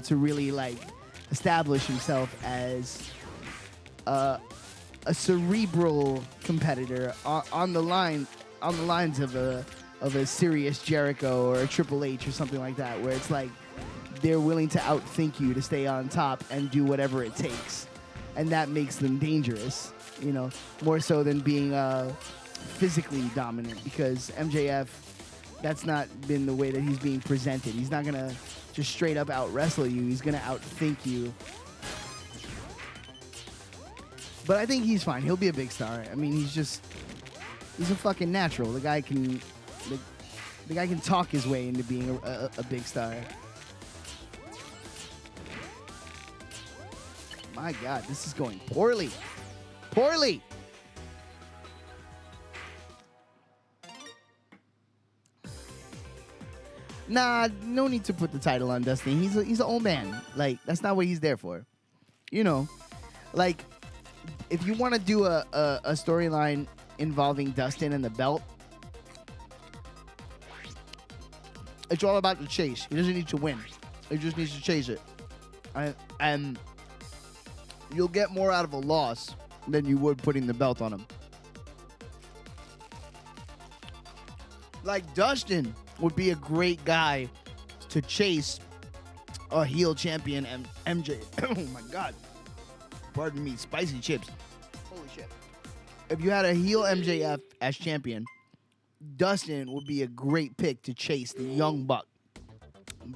Speaker 1: to really, like, establish himself as a cerebral competitor on the lines of a serious Jericho or a Triple H or something like that, where it's like they're willing to outthink you to stay on top and do whatever it takes, and that makes them dangerous, more so than being physically dominant, because MJF, that's not been the way that he's being presented. He's not gonna just straight up out wrestle you. He's gonna outthink you. But I think he's fine. He'll be a big star. I mean, he's a fucking natural. The guy can talk his way into being a big star. My God, this is going poorly. Poorly. Nah, no need to put the title on Dustin. He's an old man. Like, that's not what he's there for. Like, if you want to do a storyline involving Dustin and the belt, it's all about the chase. He doesn't need to win. He just needs to chase it. And you'll get more out of a loss than you would putting the belt on him. Like, Dustin would be a great guy to chase a heel champion and MJ. Oh my God. Pardon me, spicy chips. Holy shit. If you had a heel MJF as champion, Dustin would be a great pick to chase the young buck,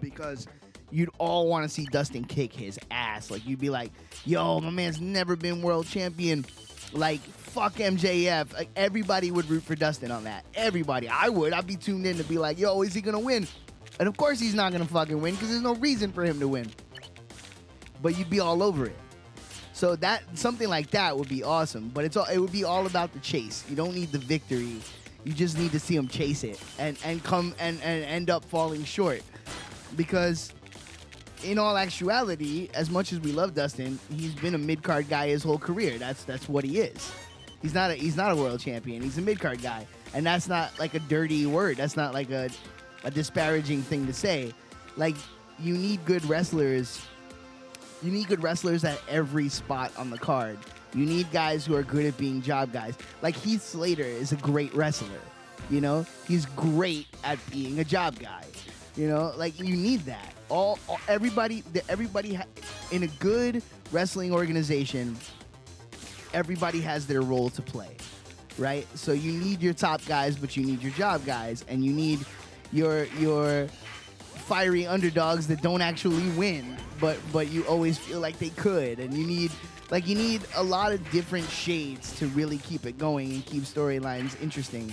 Speaker 1: because you'd all want to see Dustin kick his ass. Like, you'd be like, yo, my man's never been world champion. Like, fuck MJF. Like, everybody would root for Dustin on that. Everybody. I would. I'd be tuned in to be like, yo, is he going to win? And of course he's not going to fucking win, because there's no reason for him to win. But you'd be all over it. So that something like that would be awesome. But it would be all about the chase. You don't need the victory. You just need to see him chase it and end up falling short. Because in all actuality, as much as we love Dustin, he's been a mid-card guy his whole career. That's what he is. He's not a world champion. He's a mid-card guy. And that's not like a dirty word. That's not like a disparaging thing to say. Like, you need good wrestlers. You need good wrestlers at every spot on the card. You need guys who are good at being job guys. Like, Heath Slater is a great wrestler. He's great at being a job guy. Like, you need that. Everybody in a good wrestling organization, everybody has their role to play, right? So you need your top guys, but you need your job guys, and you need your fiery underdogs that don't actually win, but you always feel like they could, and you need a lot of different shades to really keep it going and keep storylines interesting.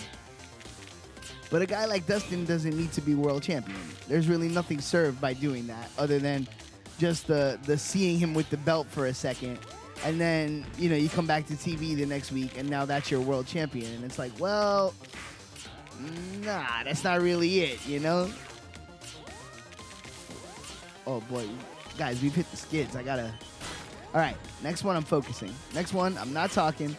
Speaker 1: But a guy like Dustin doesn't need to be world champion. There's really nothing served by doing that, other than just the seeing him with the belt for a second, and then you come back to TV the next week, and now that's your world champion, and it's like, well, nah, that's not really it, Oh boy, guys, we've hit the skids. I All right, next one I'm focusing. Next one, I'm not talking.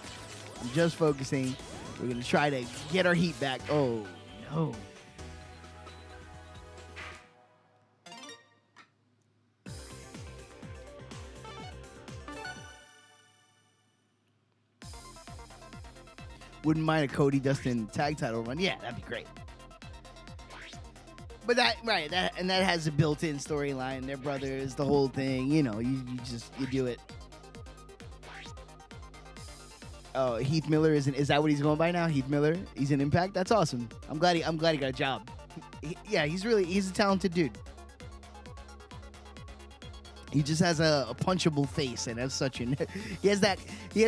Speaker 1: I'm just focusing. We're going to try to get our heat back. Oh, no. Wouldn't mind a Cody Dustin tag title run. Yeah, that'd be great. But that has a built-in storyline. They're brothers, the whole thing. You know, you do it. Oh, Heath Miller is that what he's going by now? Heath Miller, he's in Impact. That's awesome. I'm glad he got a job. He's a talented dude. He just has a punchable face, and as such, he has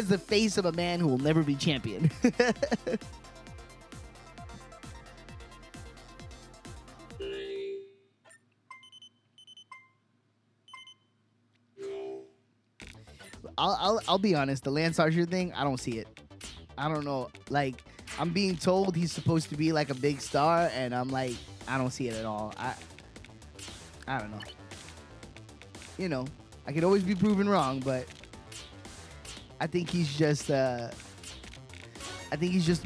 Speaker 1: the face of a man who will never be champion. I'll be honest. The Lance Archer thing, I don't see it. I don't know. Like, I'm being told he's supposed to be like a big star, and I'm like, I don't see it at all. I don't know. You know, I could always be proven wrong, but I think he's just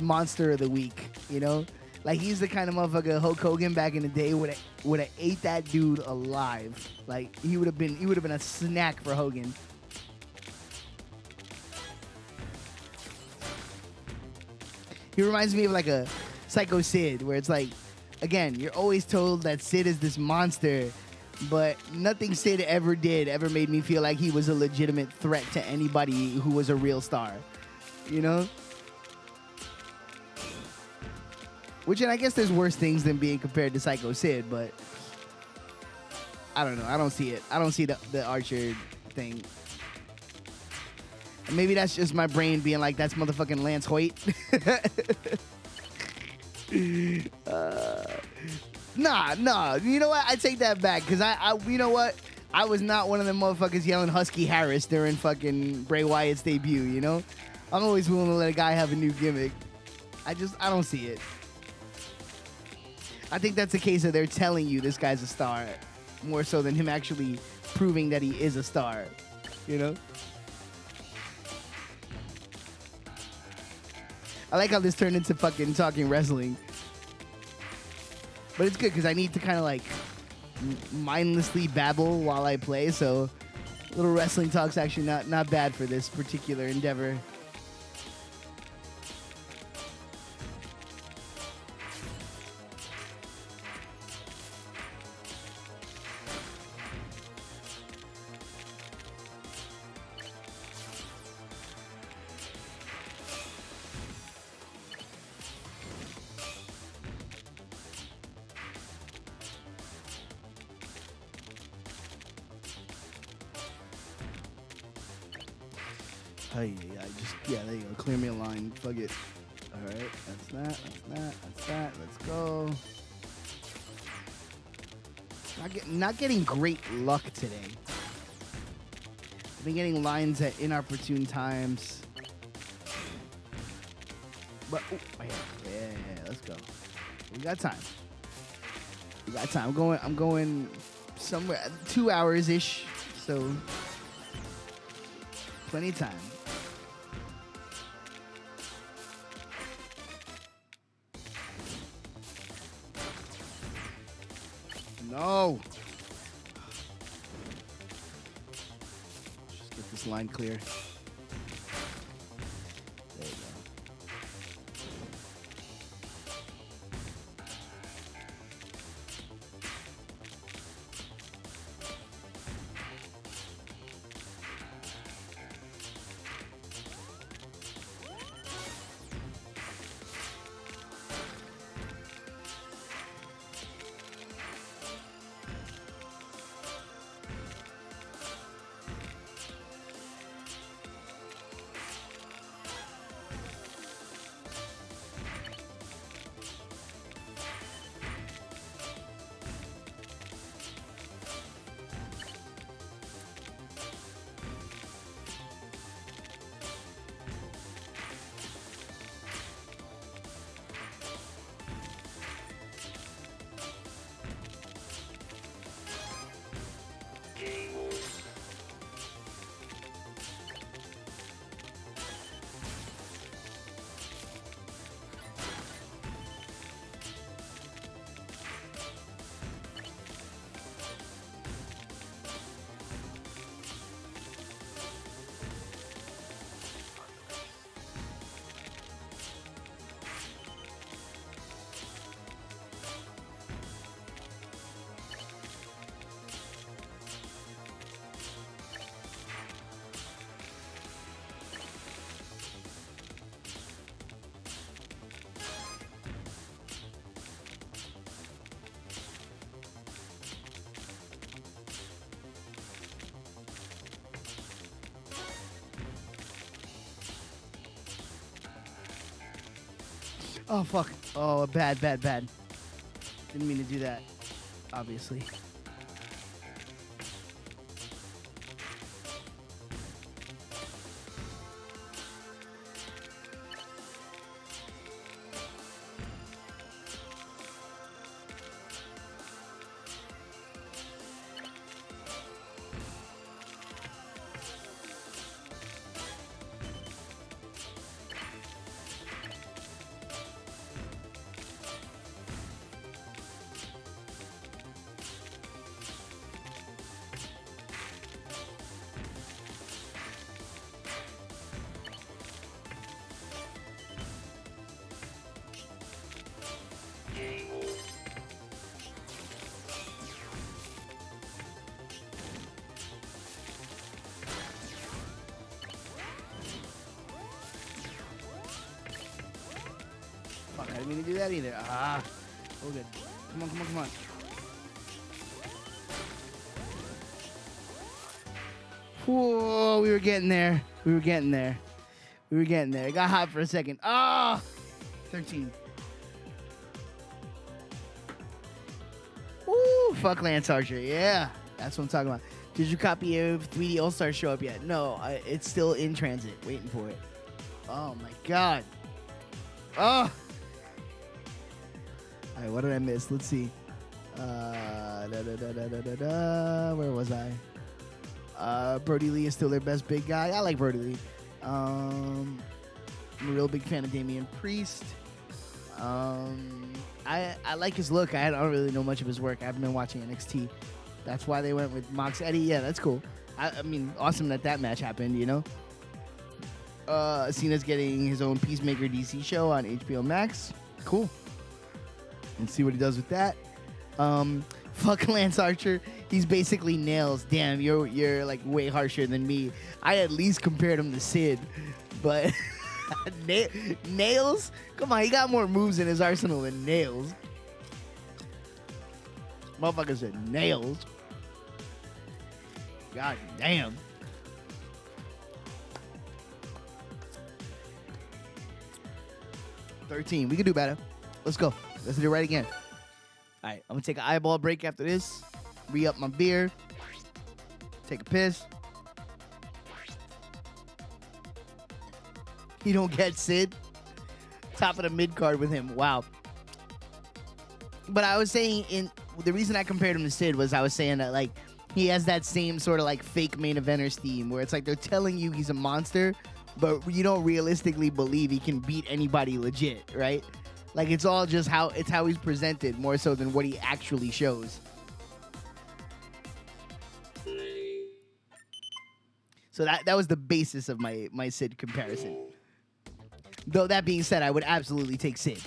Speaker 1: monster of the week. You know, like he's the kind of motherfucker Hulk Hogan back in the day would have ate that dude alive. Like he would have been a snack for Hogan. He reminds me of like a Psycho Sid, where it's like, again, you're always told that Sid is this monster, but nothing Sid ever did ever made me feel like he was a legitimate threat to anybody who was a real star. You know? Which, and I guess there's worse things than being compared to Psycho Sid, but I don't know. I don't see it. I don't see the Archer thing. Maybe that's just my brain being like, that's motherfucking Lance Hoyt. Nah. You know what? I take that back, because you know what? I was not one of them motherfuckers yelling Husky Harris during fucking Bray Wyatt's debut, you know? I'm always willing to let a guy have a new gimmick. I don't see it. I think that's a case of they're telling you this guy's a star, more so than him actually proving that he is a star, you know? I like how this turned into fucking talking wrestling. But it's good because I need to kind of like mindlessly babble while I play, so a little wrestling talk's actually not bad for this particular endeavor. There you go. Clear me a line. Fuck it. All right. That's that. Let's go. Not getting great luck today. I've been getting lines at inopportune times. But, yeah, let's go. We got time. I'm going somewhere, 2 hours-ish, so plenty of time. No. Let's just get this line clear. There you go. Oh, fuck. Oh, bad, bad, bad. Didn't mean to do that, obviously. Fuck, I didn't mean to do that either. Ah. Oh, good. Come on, come on, come on. Whoa, we were getting there. We were getting there. We were getting there. It got hot for a second. Ah! 13. Woo! Fuck Lance Archer. Yeah. That's what I'm talking about. Did your copy of 3D All-Star show up yet? No, it's still in transit. Waiting for it. Oh, my God. Oh! All right, what did I miss? Let's see. Where was I? Brody Lee is still their best big guy. I like Brody Lee. I'm a real big fan of Damian Priest. I like his look. I don't really know much of his work. I haven't been watching NXT. That's why they went with Mox Eddie. Yeah, that's cool. I mean, awesome that match happened, you know? Cena's getting his own Peacemaker DC show on HBO Max. Cool. And see what he does with that. Fuck Lance Archer. He's basically Nails. Damn, you're like way harsher than me. I at least compared him to Sid, but Nails? Come on, he got more moves in his arsenal than Nails. Motherfucker said Nails. God damn. $13. We can do better. Let's go. Let's do it right again. All right, I'm going to take an eyeball break after this. Re-up my beer. Take a piss. You don't get Sid. Top of the mid-card with him. Wow. But I was saying, the reason I compared him to Sid was I was saying that, like, he has that same sort of, like, fake main eventers theme where it's like they're telling you he's a monster, but you don't realistically believe he can beat anybody legit, right? Like, it's all just how he's presented more so than what he actually shows. So that was the basis of my Sid comparison. Though that being said, I would absolutely take Sid.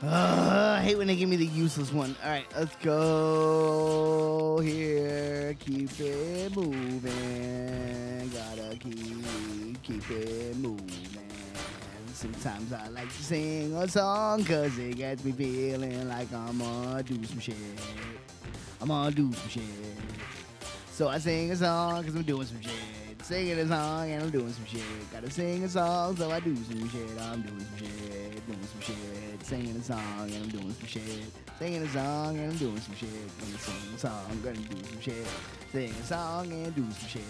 Speaker 1: I hate when they give me the useless one. All right, let's go here. Keep it moving. Gotta keep it moving. Sometimes I like to sing a song because it gets me feeling like I'm gonna do some shit. I'm gonna do some shit. So I sing a song because I'm doing some shit. Singing a song and I'm doing some shit. Gotta sing a song so I do some shit. I'm doing some shit. Doing some shit. Singing a song and I'm doing some shit. Singing a song and I'm doing some shit. Gonna sing a song, gonna do some shit. Sing a song and do some shit.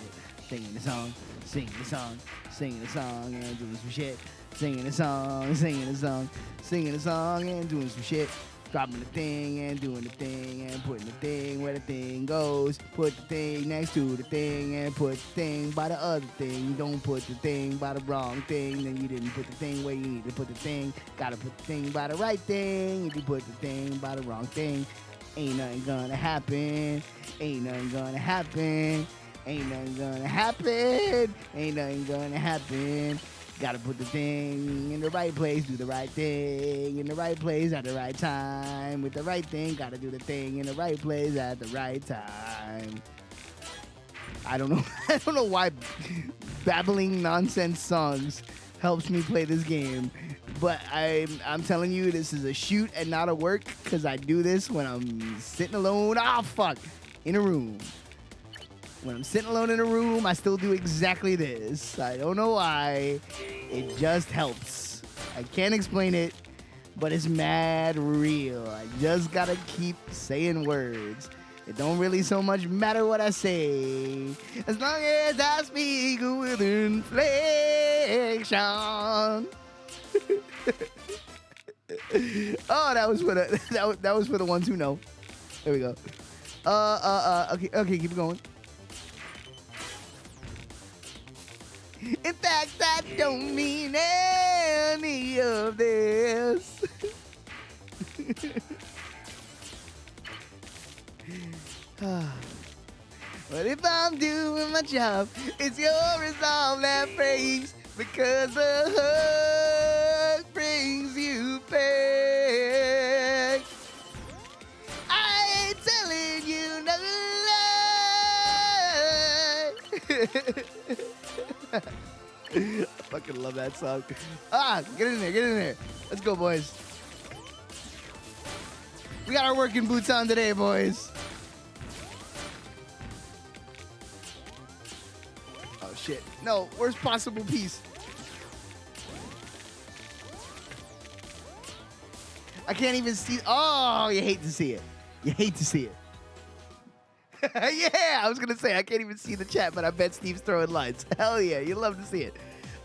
Speaker 1: Singing a song, singing a song, singing a song and doing some shit. Singing a song, singing a song, singing a song and doing some shit. Dropping the thing and doing the thing and putting the thing where the thing goes. Put the thing next to the thing and put the thing by the other thing. Don't put the thing by the wrong thing. Then you didn't put the thing where you need to put the thing. Gotta put the thing by the right thing. If you put the thing by the wrong thing, ain't nothing gonna happen. Ain't nothing gonna happen. Ain't nothing gonna happen. Ain't nothing gonna happen. Gotta put the thing in the right place, do the right thing in the right place at the right time. With the right thing, gotta do the thing in the right place at the right time. I don't know. I don't know why babbling nonsense songs helps me play this game, but I'm telling you, this is a shoot and not a work, because I do this when I'm sitting alone. Oh fuck, in a room. When I'm sitting alone in a room, I still do exactly this. I don't know why. It just helps. I can't explain it, but it's mad real. I just gotta keep saying words. It don't really so much matter what I say, as long as I speak with inflection. Oh, that was for the that was for the ones who know. There we go. Okay, keep going. In fact, I don't mean any of this. But if I'm doing my job, it's your resolve that breaks, because the hug brings you back. I ain't telling you no lie. I fucking love that song. Get in there. Let's go, boys. We got our working boots on today, boys. Oh, shit. No, worst possible piece. I can't even see. Oh, you hate to see it. You hate to see it. Yeah, I was going to say, I can't even see the chat, but I bet Steve's throwing lines. Hell yeah, you love to see it.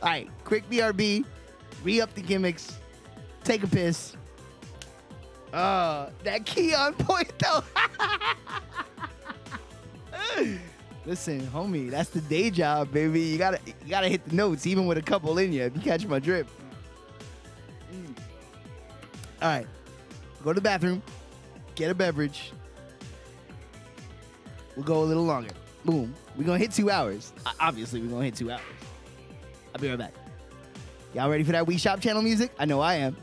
Speaker 1: All right, quick BRB. Re-up the gimmicks. Take a piss. That key on point, though. Listen, homie, that's the day job, baby. You gotta hit the notes, even with a couple in you, if you catch my drip. All right, go to the bathroom, get a beverage. We'll go a little longer. Boom. We're going to hit 2 hours. Obviously, we're going to hit 2 hours. I'll be right back. Y'all ready for that Wii Shop channel music? I know I am.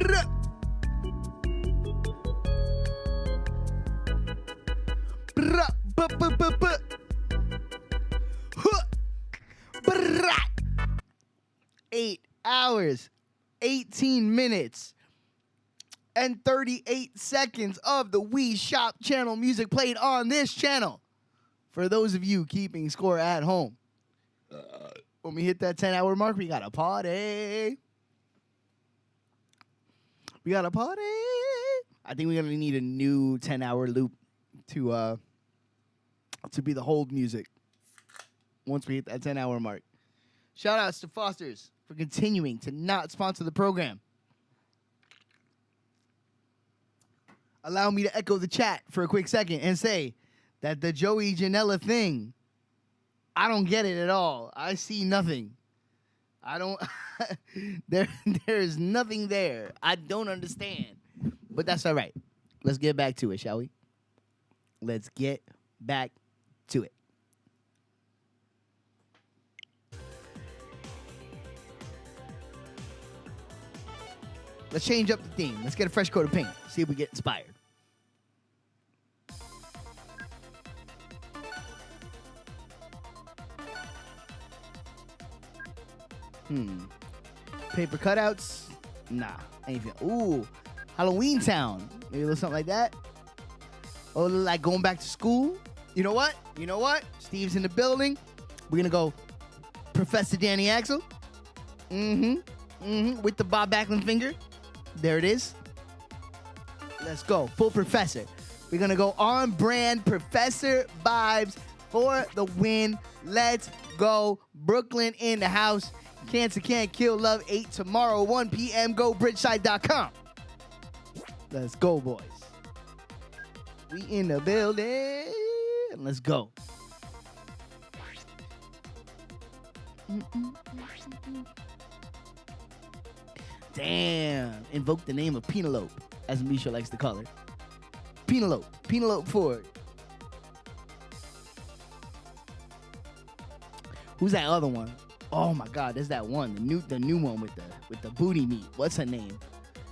Speaker 1: Brr. Brr. Buh. Huh. Brr. 8 hours, 18 minutes, and 38 seconds of the We Shop channel music played on this channel. For those of you keeping score at home, when we hit that 10-hour mark, we got a party. We got a party. I think we're gonna need a new 10-hour loop to be the hold music once we hit that 10-hour mark. Shout outs to Foster's for continuing to not sponsor the program. Allow me to echo the chat for a quick second and say that the Joey Janela thing, I don't get it at all. I see nothing. I don't. There's nothing there. I don't understand. But that's all right. Let's get back to it, shall we? Let's get back to it. Let's change up the theme. Let's get a fresh coat of paint. See if we get inspired. Paper cutouts? Nah. Ain't feel. Ooh. Halloween Town. Maybe a little something like that. Oh, like going back to school. You know what? Steve's in the building. We're gonna go Professor Danny Axel. With the Bob Backlund finger. There it is. Let's go. Full Professor. We're gonna go on brand Professor vibes for the win. Let's go. Brooklyn in the house. Cancer Can't Kill Love 8 tomorrow, 1 p.m. Go bridgeside.com. Let's go, boys. We in the building. Let's go. Damn. Invoke the name of Penelope, as Misha likes to call her. Penelope Ford. Who's that other one? Oh my God, there's that one, the new one with the booty meat. What's her name?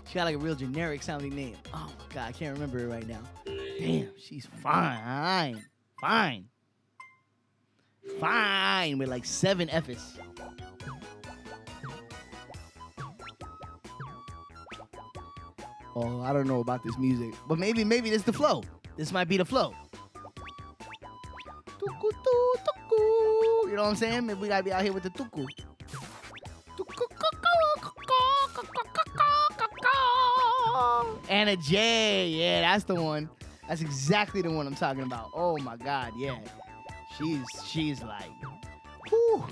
Speaker 1: She got like a real generic sounding name. Oh my God, I can't remember it right now. Damn, she's fine. With like 7 F's. Oh, I don't know about this music, but maybe this is the flow. This might be the flow. You know what I'm saying? Maybe we gotta be out here with the tuku. Anna J. Yeah, that's the one. That's exactly the one I'm talking about. Oh my God, yeah. She's like, whew.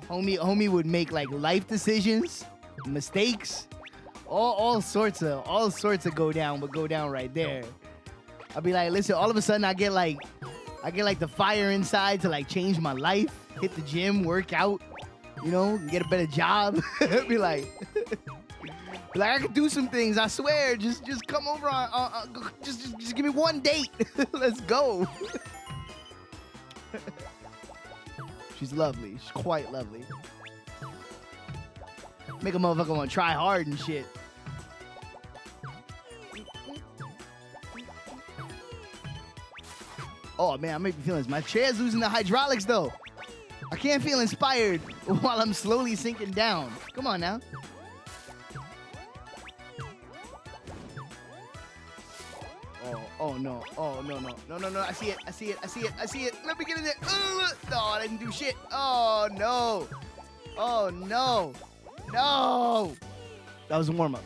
Speaker 1: Homie would make like life decisions, mistakes, all sorts of go down right there. I'll be like, listen, all of a sudden I get like the fire inside to like change my life, hit the gym, work out, you know, get a better job. be like I could do some things. I swear. Just come over just give me one date. Let's go. She's lovely. She's quite lovely. Make a motherfucker want to try hard and shit. Oh, man, I may be feeling this. My chair's losing the hydraulics, though. I can't feel inspired while I'm slowly sinking down. Come on, now. Oh, no. Oh, no. I see it. Let me get in there. No, I didn't do shit. Oh, no. No. That was a warm-up.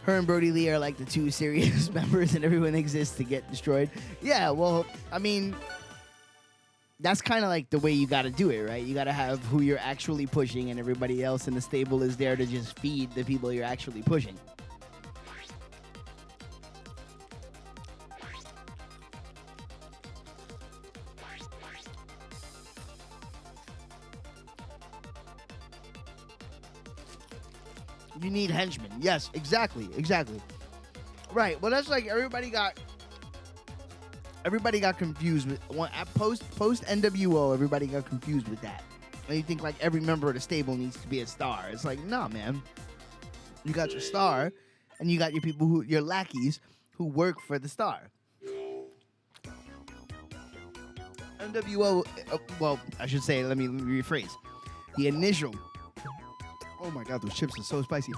Speaker 1: Her and Brody Lee are like the 2 serious members and everyone exists to get destroyed. Yeah, well, I mean, that's kind of like the way you got to do it, right? You got to have who you're actually pushing and everybody else in the stable is there to just feed the people you're actually pushing. You need henchmen. Yes, exactly. Right. Well, that's like everybody got confused with post NWO. Everybody got confused with that. And you think like every member of the stable needs to be a star. It's like, nah, man. You got your star, and you got your people your lackeys who work for the star. NWO. Well, I should say. Let me rephrase. The initial. Oh my God, those chips are so spicy.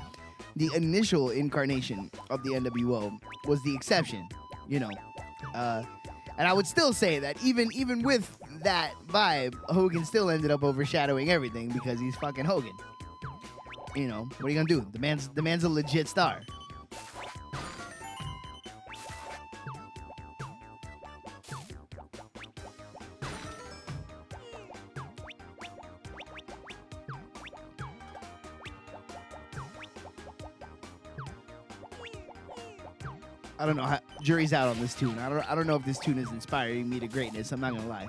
Speaker 1: The initial incarnation of the NWO was the exception, you know. And I would still say that even with that vibe, Hogan still ended up overshadowing everything because he's fucking Hogan. You know, what are you gonna do? The man's a legit star. I don't know. Jury's out on this tune. I don't know if this tune is inspiring me to greatness. I'm not gonna lie.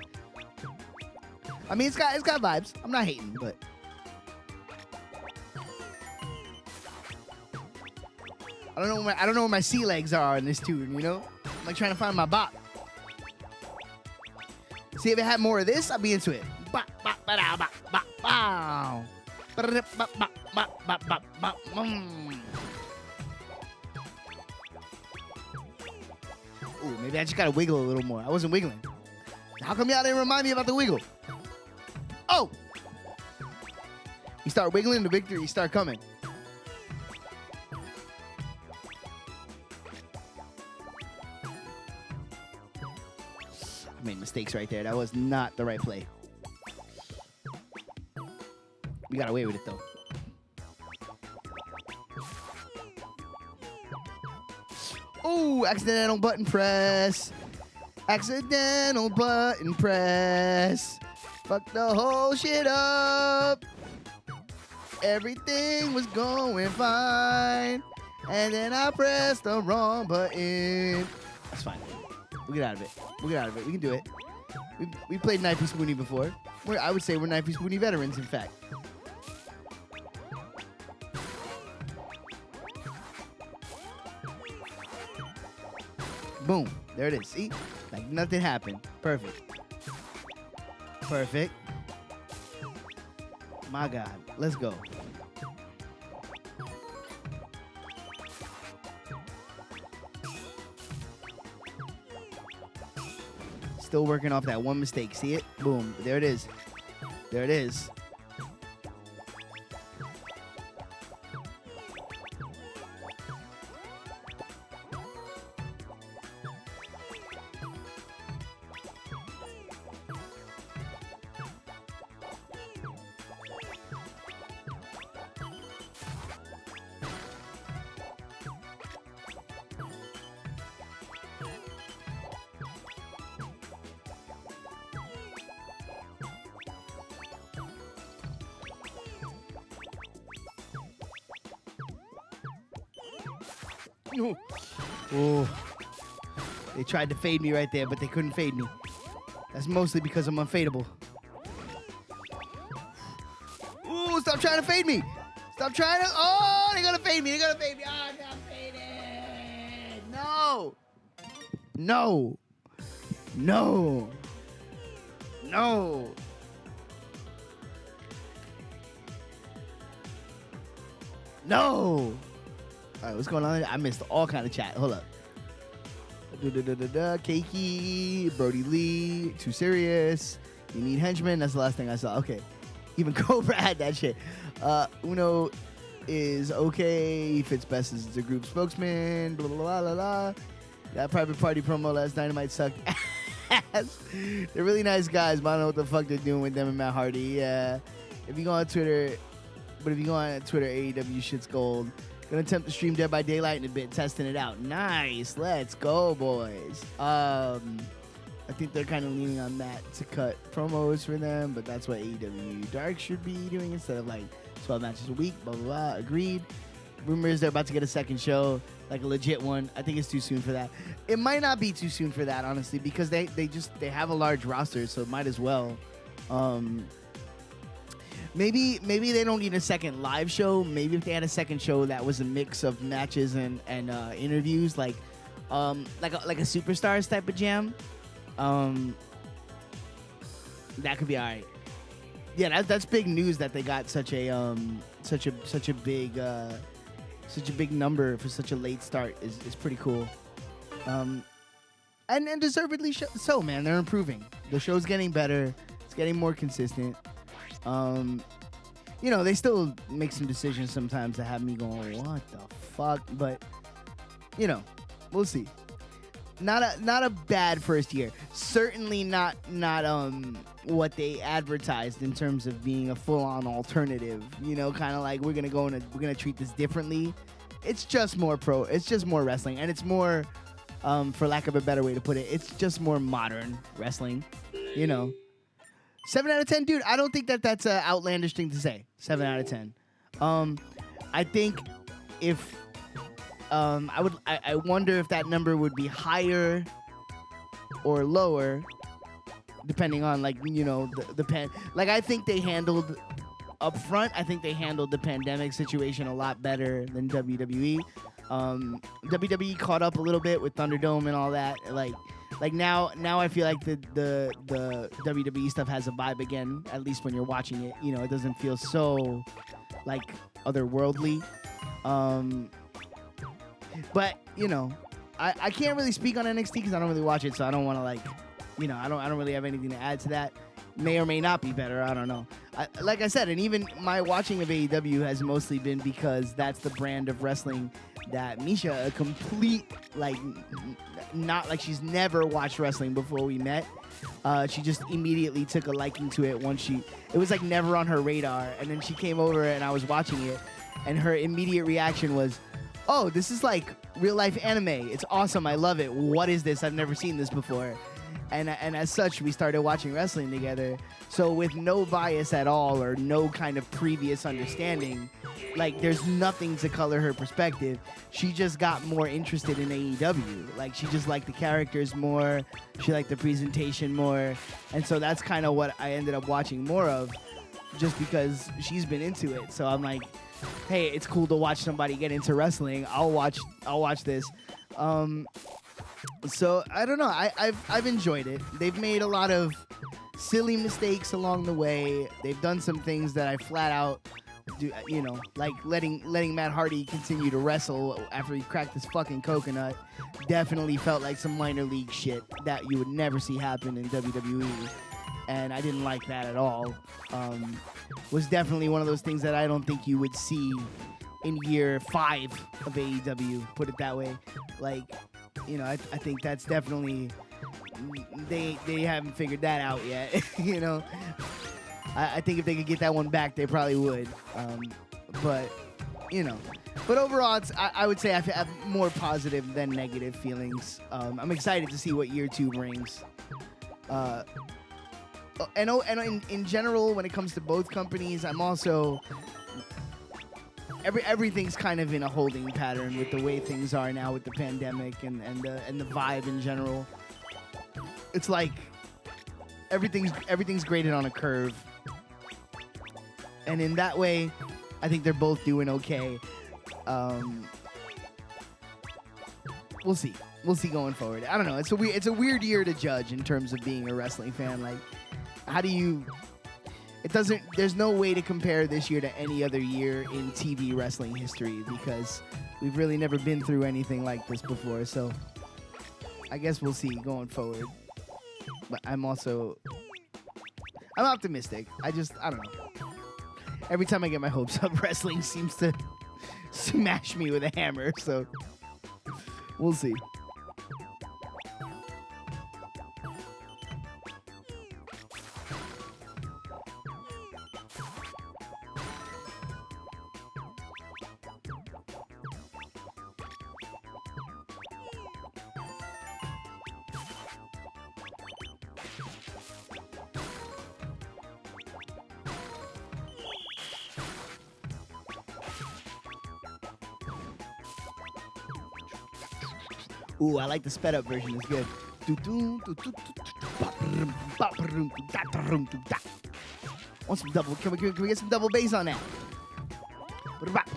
Speaker 1: I mean, it's got vibes. I'm not hating, but I don't know where my sea legs are in this tune. You know, I'm like trying to find my bop. See if it had more of this, I'd be into it. Bop bop ba da bop bop bow. Bop bop bop bop bop bop. Ooh, maybe I just gotta wiggle a little more. I wasn't wiggling. How come y'all didn't remind me about the wiggle? Oh! You start wiggling, the victory start coming. I made mistakes right there. That was not the right play. We got away with it, though. Ooh, accidental button press. Accidental button press. Fuck the whole shit up. Everything was going fine. And then I pressed the wrong button. That's fine. We'll get out of it. We can do it. We played Knifey Spoony before. I would say we're Knifey Spoony veterans, in fact. Boom. There it is. See? Like nothing happened. Perfect. Perfect. My God. Let's go. Still working off that one mistake. See it? Boom. There it is. There it is. Oh, they tried to fade me right there, but they couldn't fade me. That's mostly because I'm unfadeable. Ooh, stop trying to fade me. Stop trying to. Oh, they're going to fade me. They're going to fade me. Oh, I'm faded. No. No. No. No. No. All right, what's going on? I missed all kind of chat. Hold up. Keiki, Brody Lee, Too Serious. You need henchmen. That's the last thing I saw. Okay. Even Cobra had that shit. Uno is okay. He fits best as the group spokesman. Blah, blah, blah, blah, blah. That private party promo last Dynamite sucked ass. They're really nice guys, but I don't know what the fuck they're doing with them and Matt Hardy. Yeah. If you go on Twitter, AEW shit's gold. Gonna attempt to stream Dead by Daylight in a bit, testing it out. Nice, let's go, boys. I think they're kind of leaning on that to cut promos for them, but that's what AEW Dark should be doing instead of like 12 matches a week. Blah blah blah. Agreed. Rumors they're about to get a second show, like a legit one. I think it's too soon for that. It might not be too soon for that, honestly, because they have a large roster, so it might as well. maybe they don't need a second live show. Maybe if they had a second show that was a mix of matches and interviews, like a Superstars type of jam, that could be all right. Yeah, that's big news that they got such a big number for such a late start is pretty cool. And deservedly so, man. They're improving. The show's getting better. It's getting more consistent. They still make some decisions sometimes that have me going, what the fuck? But, we'll see. Not a bad first year. Certainly not what they advertised in terms of being a full-on alternative. Kind of like we're gonna treat this differently. It's just more It's just more wrestling, and it's more, for lack of a better way to put it, it's just more modern wrestling. 7 out of 10, dude. I don't think that's an outlandish thing to say. 7 out of 10. I think if I wonder if that number would be higher or lower, depending on I think they handled up front. I think they handled the pandemic situation a lot better than WWE. WWE caught up a little bit with Thunderdome and all that. Like now I feel like the WWE stuff has a vibe again, at least when you're watching it. It doesn't feel so like otherworldly. But I can't really speak on NXT because I don't really watch it, so I don't want to I don't really have anything to add to that. May or may not be better. I don't know. Like I said, and even my watching of AEW has mostly been because that's the brand of wrestling that Misha, a complete not like she's never watched wrestling before we met. She just immediately took a liking to it it was like never on her radar, and then she came over and I was watching it, and her immediate reaction was, "Oh, this is like real life anime. It's awesome. I love it. What is this? I've never seen this before." And as such, we started watching wrestling together. So with no bias at all or no kind of previous understanding, there's nothing to color her perspective. She just got more interested in AEW. She just liked the characters more. She liked the presentation more. And so that's kind of what I ended up watching more of, just because she's been into it. So I'm like, hey, it's cool to watch somebody get into wrestling. I'll watch this. So I don't know. I've enjoyed it. They've made a lot of silly mistakes along the way. They've done some things that I flat out do. Like letting Matt Hardy continue to wrestle after he cracked his fucking coconut. Definitely felt like some minor league shit that you would never see happen in WWE, and I didn't like that at all. Was definitely one of those things that I don't think you would see in year 5 of AEW. Put it that way. I think that's definitely they haven't figured that out yet. I think if they could get that one back, they probably would. But overall, I would say I have more positive than negative feelings. I'm excited to see what year 2 brings. And in general, when it comes to both companies, I'm also everything's kind of in a holding pattern with the way things are now with the pandemic and the vibe in general. It's like everything's graded on a curve, and in that way, I think they're both doing okay. We'll see going forward. I don't know. It's a weird year to judge in terms of being a wrestling fan. How do you? There's no way to compare this year to any other year in TV wrestling history because we've really never been through anything like this before. So I guess we'll see going forward. But I'm optimistic. I don't know. Every time I get my hopes up, wrestling seems to smash me with a hammer. So we'll see. Ooh, I like the sped up version. It's good. Want some double? Can we get some double bass on that? Do that.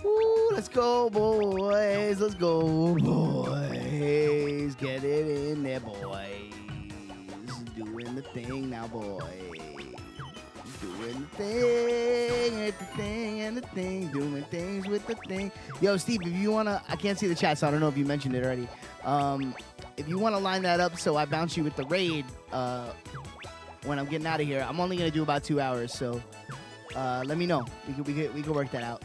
Speaker 1: Woo, let's go, boys. Let's go, boys. Get it in there, boys. Doing the thing now, boys. Doing the thing, and the thing. Doing things with the thing. Yo, Steve, if you want to, I can't see the chat, so I don't know if you mentioned it already. If you want to line that up so I bounce you with the raid when I'm getting out of here, I'm only going to do about 2 hours, so let me know. We can work that out.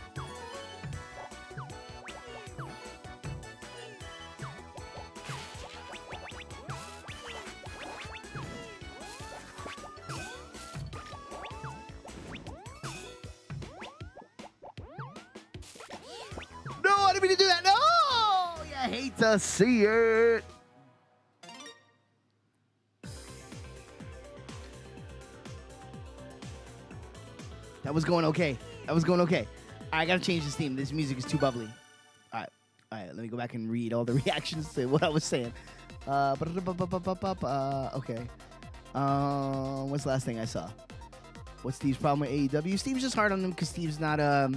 Speaker 1: No, I didn't mean to do that. No! I hate to see it. That was going okay. That was going okay. I gotta change this theme. This music is too bubbly. All right. Let me go back and read all the reactions to what I was saying. Okay. What's the last thing I saw? What's Steve's problem with AEW? Steve's just hard on them because Steve's not a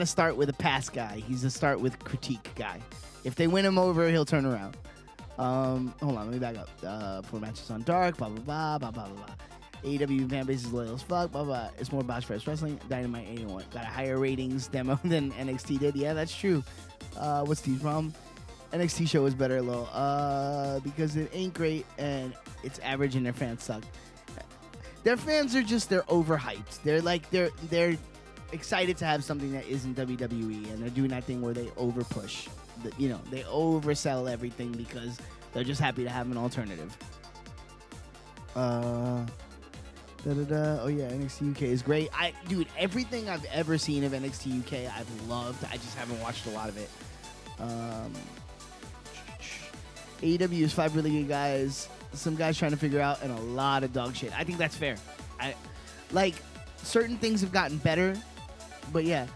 Speaker 1: start with a pass guy. He's a start with critique guy. If they win him over, he'll turn around. Hold on, let me back up. 4 matches on Dark. Blah blah blah blah blah blah. AEW fan base is loyal as fuck, blah, blah. It's more Box Press Wrestling. Dynamite 81. Got a higher ratings demo than NXT did. Yeah, that's true. What's Steve's problem? NXT show is better, lol. Because it ain't great and it's average and their fans suck. Their fans are just, they're overhyped. They're excited to have something that isn't WWE, and they're doing that thing where they overpush. They oversell everything because they're just happy to have an alternative. Oh yeah, NXT UK is great. Dude, everything I've ever seen of NXT UK, I've loved. I just haven't watched a lot of it. AEW is 5 really good guys, some guys trying to figure out, and a lot of dog shit. I think that's fair. Certain things have gotten better, but yeah,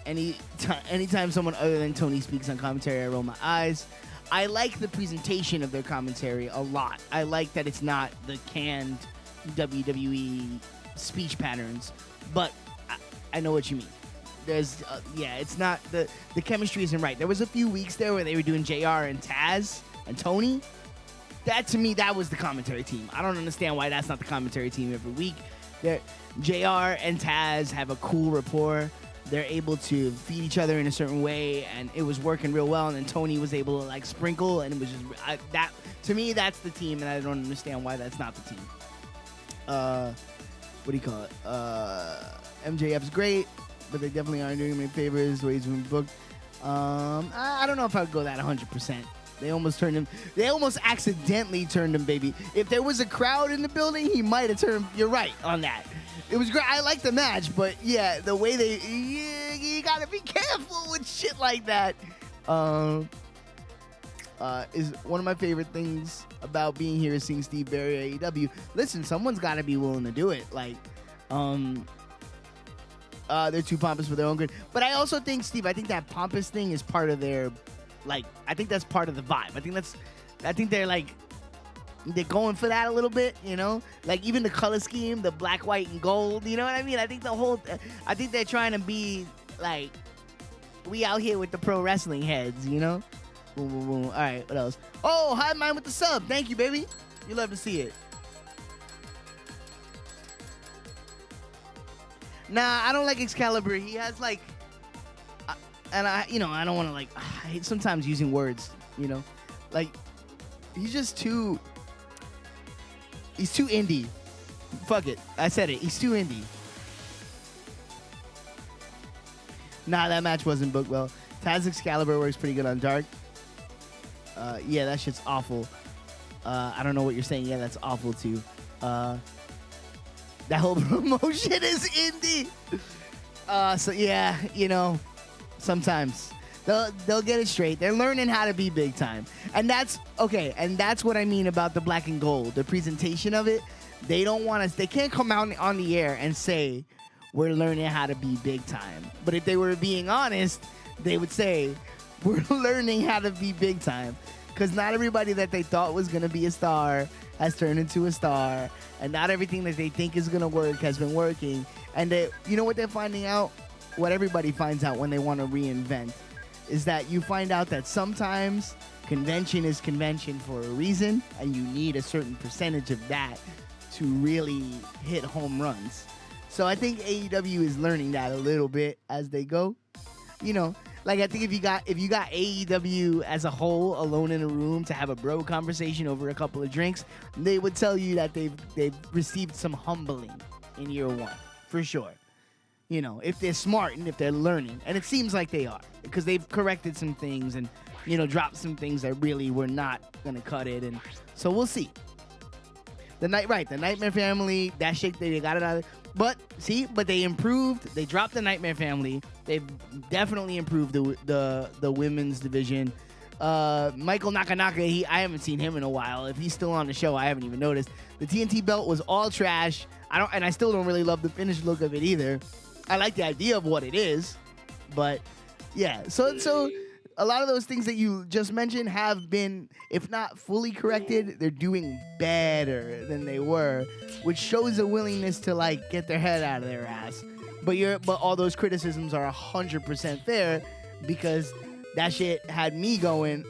Speaker 1: anytime someone other than Tony speaks on commentary, I roll my eyes. I like the presentation of their commentary a lot. I like that it's not the canned WWE speech patterns, but I know what you mean. There's, it's not, the chemistry isn't right. There was a few weeks there where they were doing JR and Taz and Tony. That, to me, that was the commentary team. I don't understand why that's not the commentary team every week. JR and Taz have a cool rapport. They're able to feed each other in a certain way, and it was working real well. And then Tony was able to sprinkle, and it was just that. To me, that's the team, and I don't understand why that's not the team. What do you call it? MJF's great, but they definitely aren't doing him any favors the way he's been booked. I don't know if I would go that 100%. They almost turned him. They almost accidentally turned him, baby. If there was a crowd in the building, he might have turned him. You're right on that. It was great. I like the match, but yeah, the way you gotta be careful with shit like that. Is one of my favorite things about being here is seeing Steve Barry AEW. Listen, someone's got to be willing to do it. They're too pompous for their own good. But I also think, Steve, I think that pompous thing is part of their, I think that's part of the vibe. I think they're going for that a little bit, even the color scheme, the black, white, and gold, you know what I mean? I think I think they're trying to be we out here with the pro wrestling heads, Boom, boom, boom. All right, what else? Oh, hi, mine with the sub. Thank you, baby. You love to see it. Nah, I don't like Excalibur. He has and I don't want to I hate sometimes using words, he's just too. He's too indie. Fuck it. I said it. He's too indie. Nah, that match wasn't booked well. Taz Excalibur works pretty good on Dark. Yeah, that shit's awful. I don't know what you're saying. Yeah, that's awful too. That whole promotion is indie. So yeah, sometimes They'll get it straight. They're learning how to be big time. And that's okay. And that's what I mean about the black and gold, the presentation of it. They don't want us. They can't come out on the air and say we're learning how to be big time. But if they were being honest, they would say we're learning how to be big time. Because not everybody that they thought was going to be a star has turned into a star. And not everything that they think is going to work has been working. And you know what they're finding out? What everybody finds out when they want to reinvent is that you find out that sometimes convention is convention for a reason, and you need a certain percentage of that to really hit home runs. So I think AEW is learning that a little bit as they go. You know, like I think if you got AEW as a whole alone in a room to have a bro conversation over a couple of drinks, they would tell you that they've received some humbling in year one, for sure. You know, if they're smart and if they're learning. And it seems like they are, because they've corrected some things and, you know, dropped some things that really were not going to cut it. And so we'll see. The Nightmare Family, that shit, they got it out of it. But they improved. They dropped the Nightmare Family. They've definitely improved the women's division. Michael Nakanaka, I haven't seen him in a while. If he's still on the show, I haven't even noticed. The TNT belt was all trash. I still don't really love the finished look of it either. I like the idea of what it is, but yeah. So a lot of those things that you just mentioned have been, if not fully corrected, they're doing better than they were, which shows a willingness to like get their head out of their ass. But all those criticisms are 100% fair, because that shit had me going,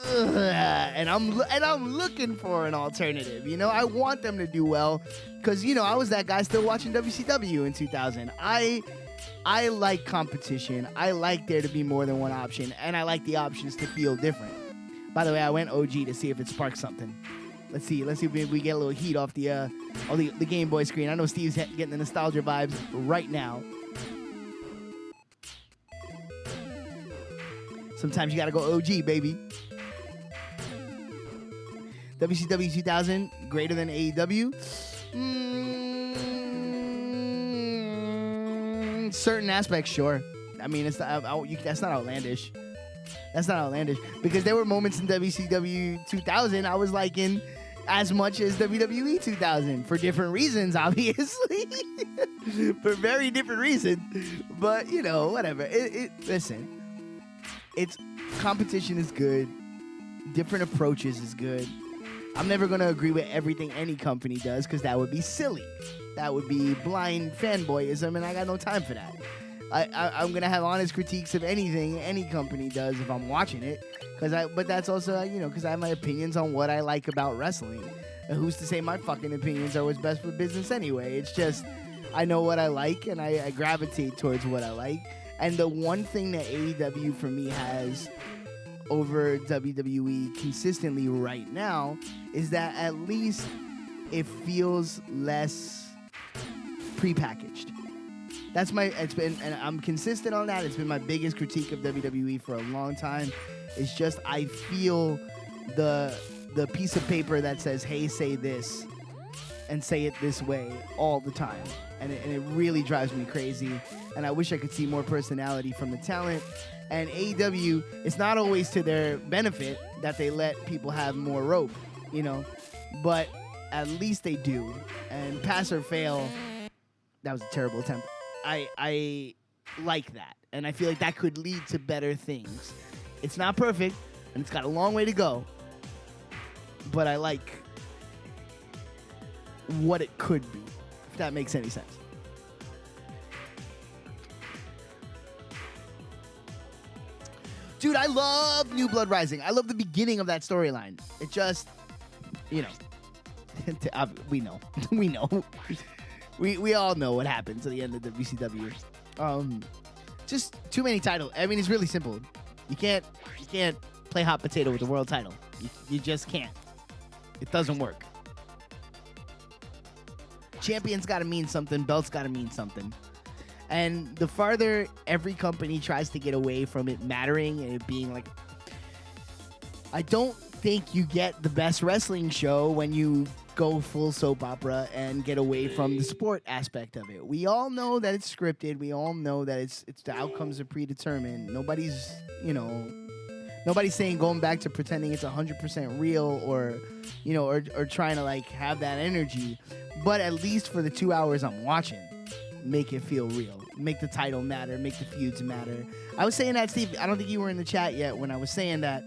Speaker 1: ugh, and I'm looking for an alternative. You know, I want them to do well, because you know I was that guy still watching WCW in 2000. I like competition. I like there to be more than one option, and I like the options to feel different. By the way, I went OG to see if it sparks something. Let's see if we get a little heat off the Game Boy screen. I know Steve's getting the nostalgia vibes right now. Sometimes you gotta go OG, baby. WCW 2000, greater than AEW? Certain aspects, sure. I mean, that's not outlandish. That's not outlandish. Because there were moments in WCW 2000 I was liking as much as WWE 2000 for different reasons, obviously. For very different reasons. But, you know, whatever. Listen, competition is good. Different approaches is good. I'm never going to agree with everything any company does, because that would be silly. That would be blind fanboyism, and I got no time for that. I'm going to have honest critiques of anything any company does if I'm watching it. But that's also, you know, because I have my opinions on what I like about wrestling. And who's to say my fucking opinions are what's best for business anyway? It's just, I know what I like, and I gravitate towards what I like. And the one thing that AEW for me has over WWE consistently right now is that at least it feels less prepackaged. And I'm consistent on that. It's been my biggest critique of WWE for a long time. It's just, I feel the piece of paper that says, hey, say this, and say it this way all the time. And it really drives me crazy. And I wish I could see more personality from the talent. And AEW, it's not always to their benefit that they let people have more rope, you know. But at least they do. And pass or fail, that was a terrible attempt. I like that. And I feel like that could lead to better things. It's not perfect, and it's got a long way to go. But I like what it could be, if that makes any sense. Dude, I love New Blood Rising. I love the beginning of that storyline. It just, you know, we know. We know. We all know what happens at the end of the WCW. Just too many titles. I mean, it's really simple. You can't play hot potato with the world title. You just can't. It doesn't work. Champions got to mean something. Belts got to mean something. And the farther every company tries to get away from it mattering and it being like, I don't think you get the best wrestling show when you go full soap opera and get away from the sport aspect of it. We all know that it's scripted. We all know that it's the outcomes are predetermined. Nobody's, nobody's saying going back to pretending it's 100% real or, or trying to like have that energy. But at least for the 2 hours I'm watching, make it feel real. Make the title matter. Make the feuds matter. I was saying that, Steve. I don't think you were in the chat yet when I was saying that.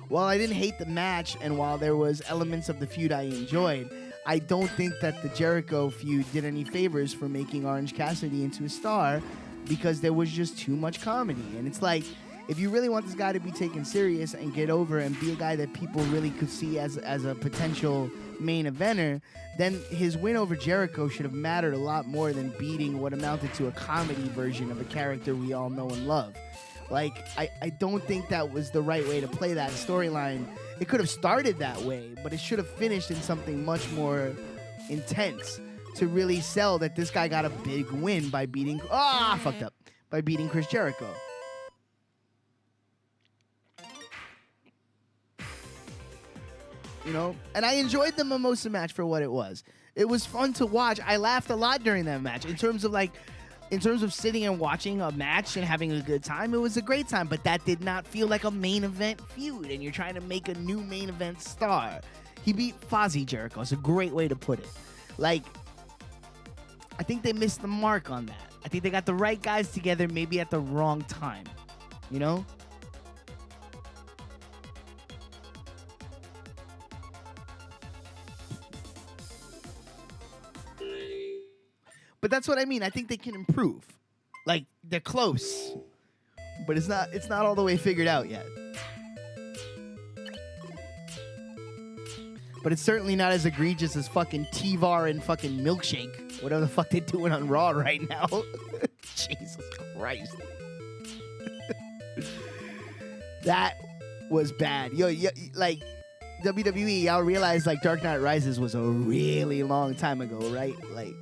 Speaker 1: While I didn't hate the match and while there was elements of the feud I enjoyed, I don't think that the Jericho feud did any favors for making Orange Cassidy into a star because there was just too much comedy. And it's like, if you really want this guy to be taken serious and get over and be a guy that people really could see as a potential main eventer, then his win over Jericho should have mattered a lot more than beating what amounted to a comedy version of a character we all know and love. Like, I don't think that was the right way to play that storyline. It could have started that way, but it should have finished in something much more intense to really sell that this guy got a big win by beating... by beating Chris Jericho. And I enjoyed the Mimosa match for what it was. It was fun to watch. I laughed a lot during that match. In terms of sitting and watching a match and having a good time, it was a great time, but that did not feel like a main event feud, and you're trying to make a new main event star. He beat Fozzy Jericho. It's a great way to put it. Like, I think they missed the mark on that. I think they got the right guys together, maybe at the wrong time, But that's what I mean. I think they can improve. Like, they're close, but it's not all the way figured out yet. But it's certainly not as egregious as fucking T-Var and fucking Milkshake. Whatever the fuck they're doing on Raw right now. Jesus Christ. That was bad. Yo, like, WWE, y'all realize, like, Dark Knight Rises was a really long time ago, right? Like,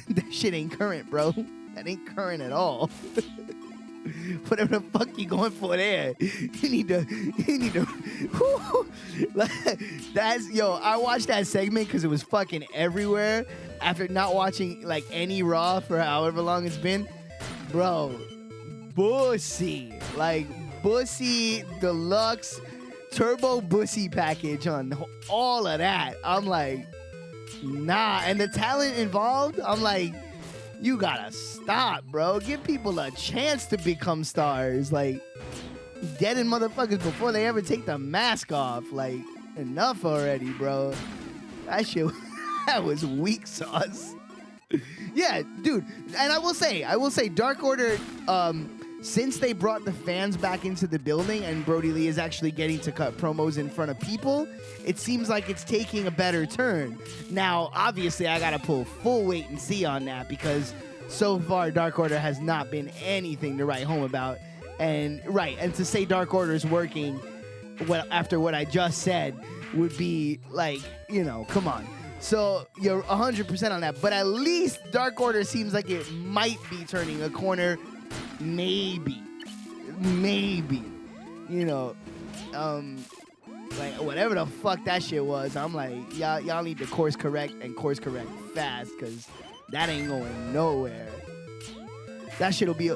Speaker 1: that shit ain't current, bro. That ain't current at all. Whatever the fuck you going for there, you need to. I watched that segment because it was fucking everywhere. After not watching like any Raw for however long it's been, bro. Bussy, like Bussy Deluxe Turbo Bussy package on all of that. I'm like, nah, and the talent involved, I'm like, you gotta stop, bro. Give people a chance to become stars. Like, deading motherfuckers before they ever take the mask off. Like, enough already, bro. That shit, that was weak sauce. Yeah, dude. And I will say, Dark Order, since they brought the fans back into the building and Brody Lee is actually getting to cut promos in front of people, it seems like it's taking a better turn. Now, obviously, I got to pull full wait and see on that because so far Dark Order has not been anything to write home about. And to say Dark Order is working after what I just said would be like, come on. So you're 100% on that. But at least Dark Order seems like it might be turning a corner. Maybe, like whatever the fuck that shit was, I'm like, y'all need to course correct fast, cause that ain't going nowhere. That shit'll be,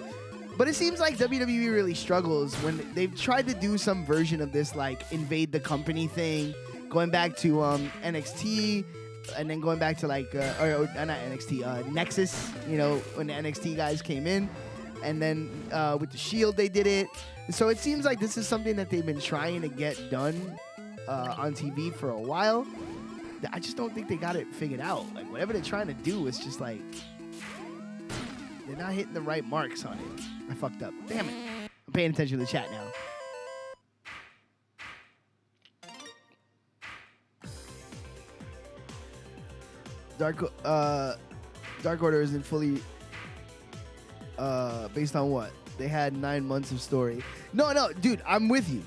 Speaker 1: but it seems like WWE really struggles when they've tried to do some version of this, like invade the company thing, going back to NXT, and then going back to like, not NXT, Nexus, when the NXT guys came in. And then with the Shield, they did it. So it seems like this is something that they've been trying to get done on TV for a while. I just don't think they got it figured out. Like, whatever they're trying to do is just like, they're not hitting the right marks on it. I fucked up. Damn it. I'm paying attention to the chat now. Dark Order isn't fully... based on what? They had 9 months of story. No, dude, I'm with you.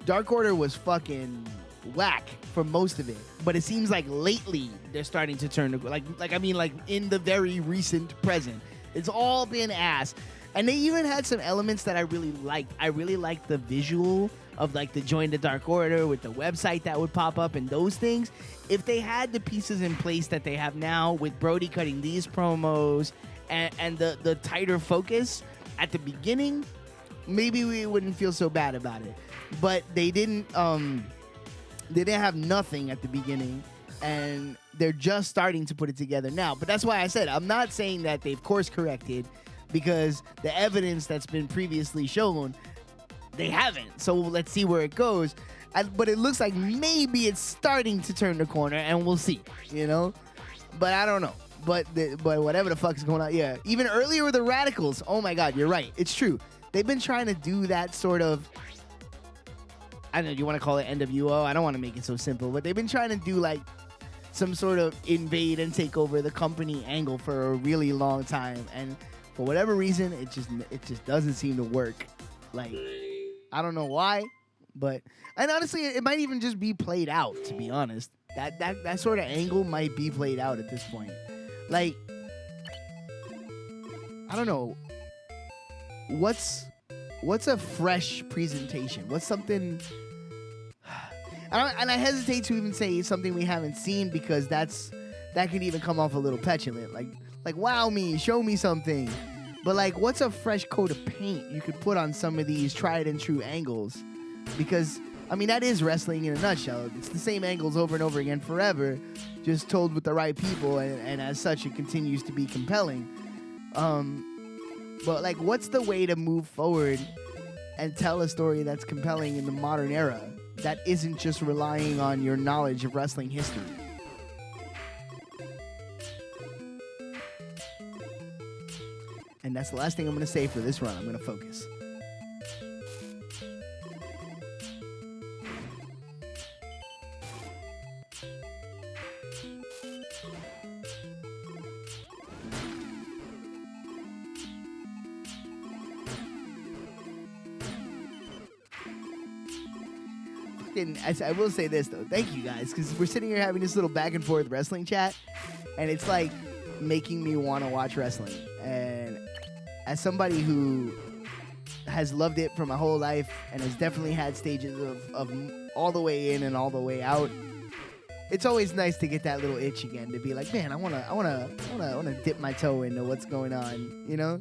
Speaker 1: Dark Order was fucking whack for most of it, but it seems like lately they're starting to turn to like in the very recent present, it's all been ass. And they even had some elements that I really liked. I really liked the visual of like the Join the Dark Order with the website that would pop up and those things. If they had the pieces in place that they have now with Brody cutting these promos and the tighter focus at the beginning, maybe we wouldn't feel so bad about it. But they didn't have nothing at the beginning, and they're just starting to put it together now. But that's why I said I'm not saying that they've course corrected, because the evidence that's been previously shown, they haven't. So let's see where it goes. But it looks like maybe it's starting to turn the corner, and we'll see, you know? But I don't know. But whatever the fuck is going on, yeah. Even earlier with the Radicals, oh my God, you're right. It's true. They've been trying to do that sort of, I don't know, do you want to call it NWO? I don't want to make it so simple, but they've been trying to do like some sort of invade and take over the company angle for a really long time. And for whatever reason, it just doesn't seem to work. Like, I don't know why, but, and honestly, it might even just be played out, to be honest. That sort of angle might be played out at this point. Like, I don't know. What's a fresh presentation? What's something? And I hesitate to even say something we haven't seen, because that could even come off a little petulant. Like wow me, show me something. But like, what's a fresh coat of paint you could put on some of these tried and true angles? Because I mean, that is wrestling in a nutshell. It's the same angles over and over again forever, just told with the right people, and as such, it continues to be compelling. But like, what's the way to move forward and tell a story that's compelling in the modern era that isn't just relying on your knowledge of wrestling history? And that's the last thing I'm going to say for this run. I'm going to focus. I will say this, though. Thank you, guys, because we're sitting here having this little back and forth wrestling chat, and it's like making me want to watch wrestling. And as somebody who has loved it for my whole life and has definitely had stages of all the way in and all the way out, it's always nice to get that little itch again, to be like, man, I wanna dip my toe into what's going on, you know?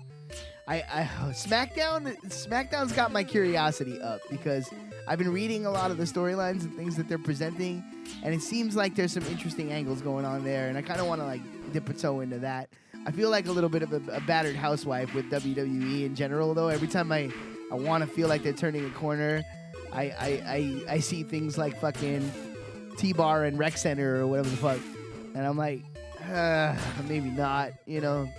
Speaker 1: SmackDown's got my curiosity up, because I've been reading a lot of the storylines and things that they're presenting, and it seems like there's some interesting angles going on there, and I kind of want to like dip a toe into that. I feel like a little bit of a battered housewife with WWE in general, though. Every time I want to feel like they're turning a corner, I see things like fucking T-Bar and Rec Center or whatever the fuck, and I'm like, maybe not, you know.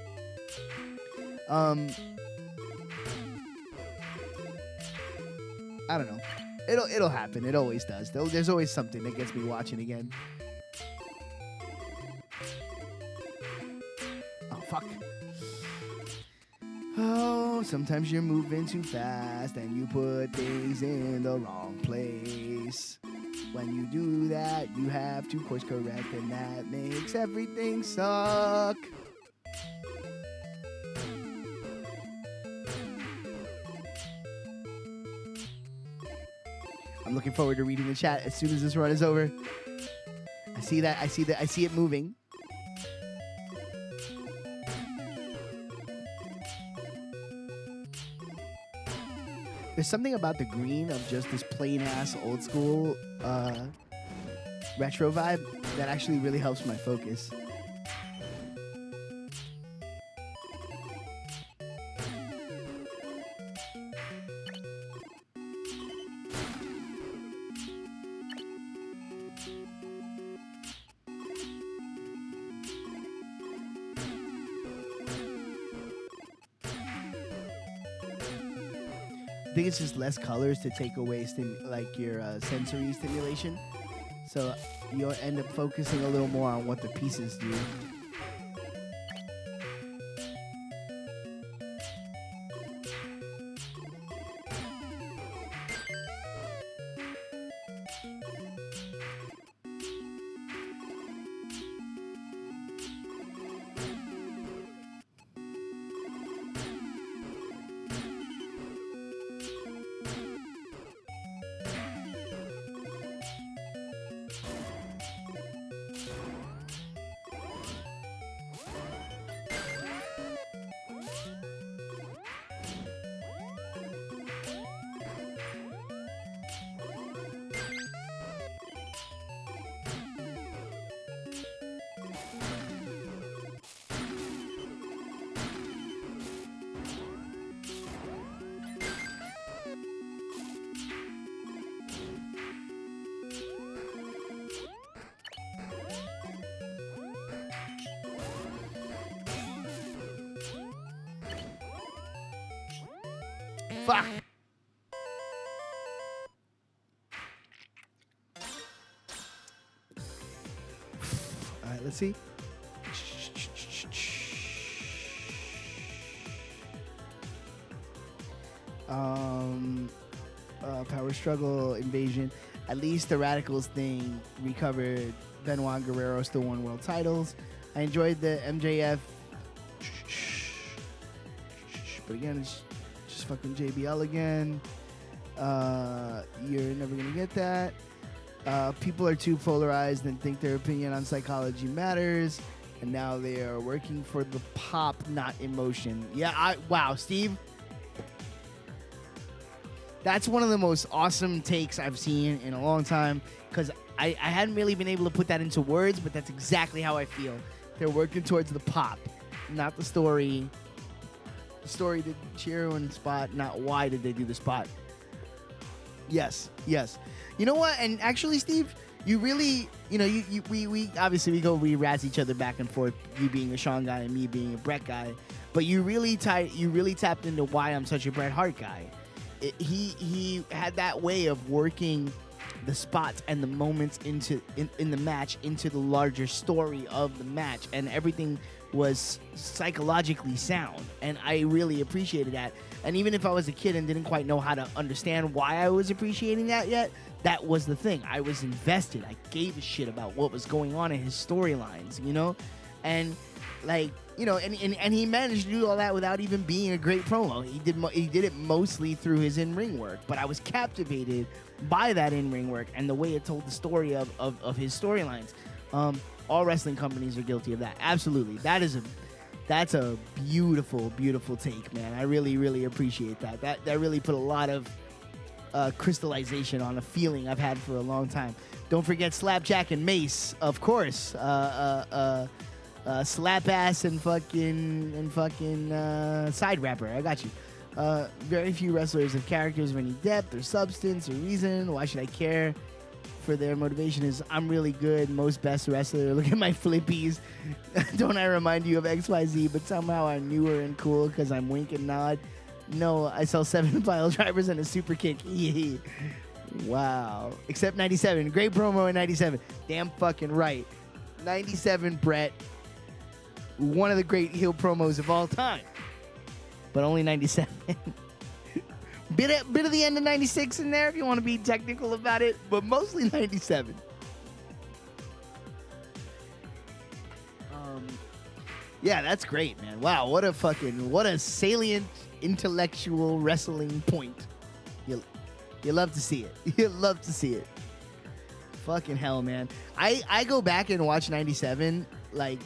Speaker 1: I don't know. It'll happen. It always does. There's always something that gets me watching again. Oh, fuck. Oh, sometimes you're moving too fast and you put things in the wrong place. When you do that, you have to course correct, and that makes everything suck. I'm looking forward to reading the chat as soon as this run is over. I see it moving. There's something about the green of just this plain ass old school retro vibe that actually really helps my focus. I think it's just less colors to take away your sensory stimulation. So you'll end up focusing a little more on what the pieces do. Fuck. All right, let's see. Power struggle, invasion. At least the Radicals thing recovered. Benoit Guerrero still won world titles. I enjoyed the MJF. But again, it's just fucking JBL again. You're never gonna get that. People are too polarized and think their opinion on psychology matters. And now they are working for the pop, not emotion. Yeah, wow, Steve. That's one of the most awesome takes I've seen in a long time, because I hadn't really been able to put that into words, but that's exactly how I feel. They're working towards the pop, not the story. The story did cheer and spot, not why did they do the spot. Yes. You know what? And actually, Steve, you really, we obviously we razz each other back and forth. You being a Sean guy and me being a Bret guy, but you really tapped into why I'm such a Bret Hart guy. He had that way of working the spots and the moments in the match into the larger story of the match, and everything was psychologically sound, and I really appreciated that. And even if I was a kid and didn't quite know how to understand why I was appreciating that yet, that was the thing. I was invested. I gave a shit about what was going on in his storylines, and like, and he managed to do all that without even being a great promo. He did it mostly through his in-ring work, but I was captivated by that in-ring work and the way it told the story of his storylines. All wrestling companies are guilty of that. Absolutely. That's a beautiful, beautiful take, man. I really, really appreciate that. That really put a lot of crystallization on a feeling I've had for a long time. Don't forget Slapjack and Mace, of course. Slap ass and fucking side rapper. I got you. Very few wrestlers have characters of any depth or substance or reason. Why should I care? For their motivation is, I'm really good, most best wrestler. Look at my flippies. Don't I remind you of XYZ? But somehow I'm newer and cool because I'm wink and nod. No, I sell 7 pile drivers and a super kick. Wow. Except 97. Great promo in 97. Damn fucking right. 97 Bret. One of the great heel promos of all time. But only 97. Bit of the end of 96 in there if you want to be technical about it, but mostly 97. Yeah, that's great, man. Wow, what a salient intellectual wrestling point. You love to see it. You love to see it. Fucking hell, man. I go back and watch 97 like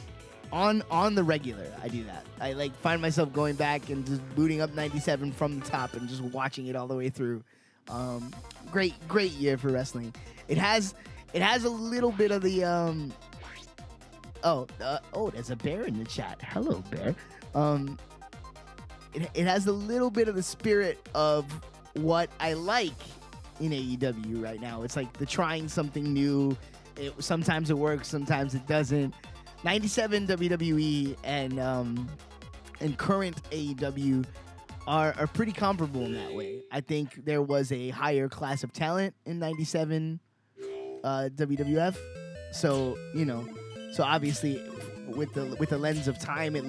Speaker 1: on the regular. I do that. I like find myself going back and just booting up 97 from the top and just watching it all the way through. Great year for wrestling. It has a little bit of the there's a bear in the chat. Hello, bear. It has a little bit of the spirit of what I like in AEW right now. It's like the trying something new. Sometimes it works, sometimes it doesn't. 97 WWE and current AEW are pretty comparable in that way. I think there was a higher class of talent in 97 WWF. So, so obviously with the lens of time, it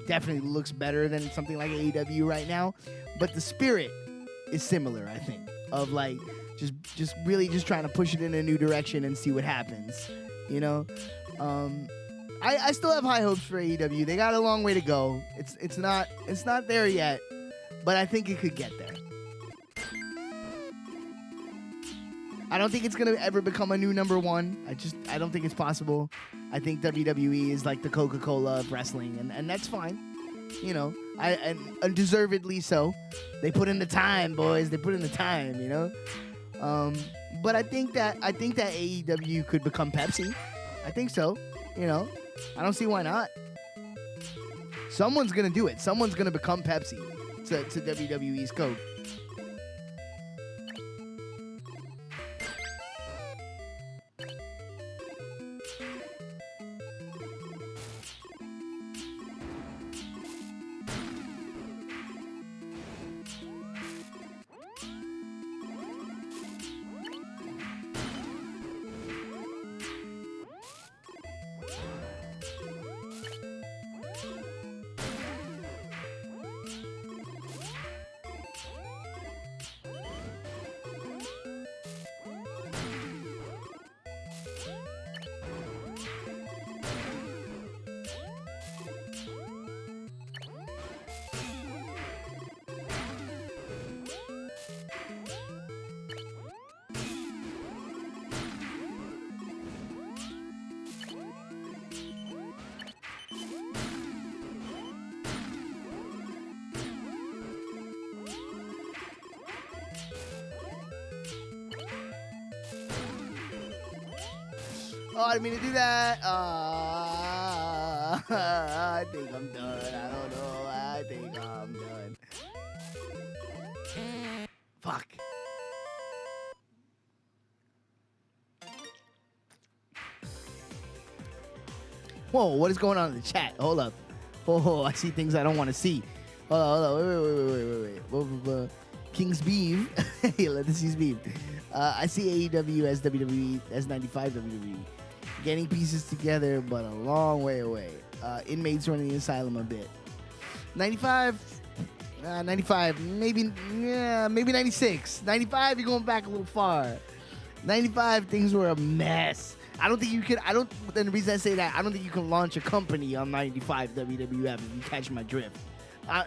Speaker 1: definitely looks better than something like AEW right now. But the spirit is similar, I think, of like just really just trying to push it in a new direction and see what happens. I still have high hopes for AEW. They got a long way to go. It's not there yet, but I think it could get there. I don't think it's gonna ever become a new number one. I don't think it's possible. I think WWE is like the Coca-Cola of wrestling, and that's fine. And undeservedly so. They put in the time, boys. They put in the time. But I think that AEW could become Pepsi. I think so. I don't see why not. Someone's going to do it. Someone's going to become Pepsi to WWE's Coke. Oh, I didn't mean to do that. I think I'm done. I don't know. I think I'm done. Fuck. Whoa, what is going on in the chat? Hold up. Oh, I see things I don't want to see. Hold on. Wait. King's Beef. Hey, let us see Beef. I see AEW as WWE, as 95 WWE. Getting pieces together, but a long way away. Inmates running the asylum a bit. 95, maybe 96. 95, you're going back a little far. 95, things were a mess. I don't think you could, and the reason I say that, I don't think you can launch a company on 95 WWF if you catch my drift. I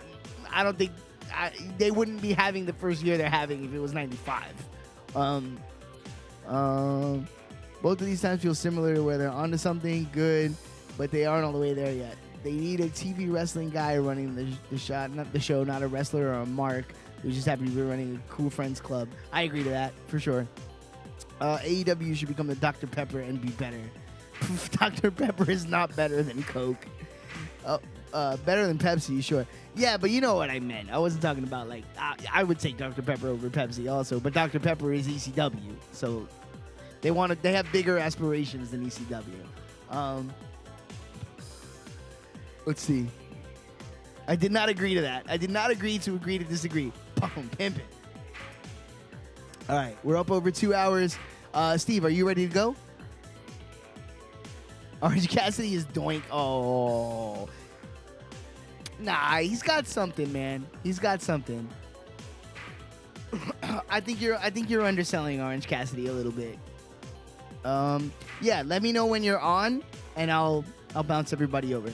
Speaker 1: don't think, they wouldn't be having the first year they're having if it was 95. Both of these times feel similar where they're onto something good, but they aren't all the way there yet. They need a TV wrestling guy running the show, not a wrestler or a mark who's just happy to be running a Cool Friends Club. I agree to that, for sure. AEW should become the Dr. Pepper and be better. Dr. Pepper is not better than Coke. Better than Pepsi, sure. Yeah, but you know what I meant. I wasn't talking about, like, I would take Dr. Pepper over Pepsi also, but Dr. Pepper is ECW, so they have bigger aspirations than ECW. Let's see. I did not agree to that. I did not agree to disagree. Boom, pimp it. All right, we're up over 2 hours. Steve, are you ready to go? Orange Cassidy is doink. Oh. Nah, he's got something, man. He's got something. I think you're underselling Orange Cassidy a little bit. Yeah, let me know when you're on, and I'll bounce everybody over.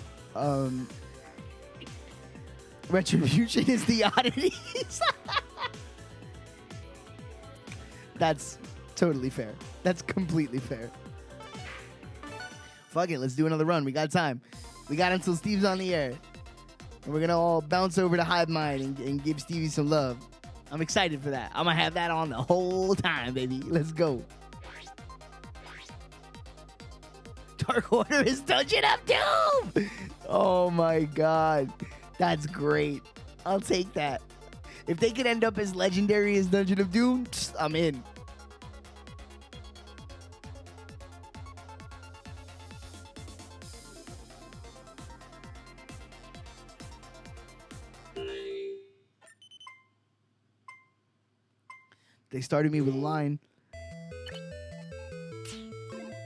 Speaker 1: Retribution is the oddities. That's totally fair. That's completely fair. Fuck it, let's do another run. We got time. We got until Steve's on the air. And we're going to all bounce over to Hive Mind and give Stevie some love. I'm excited for that. I'm going to have that on the whole time, baby. Let's go. Dark Order is Dungeon of Doom. Oh, my God. That's great. I'll take that. If they could end up as legendary as Dungeon of Doom, I'm in. They started me with a line.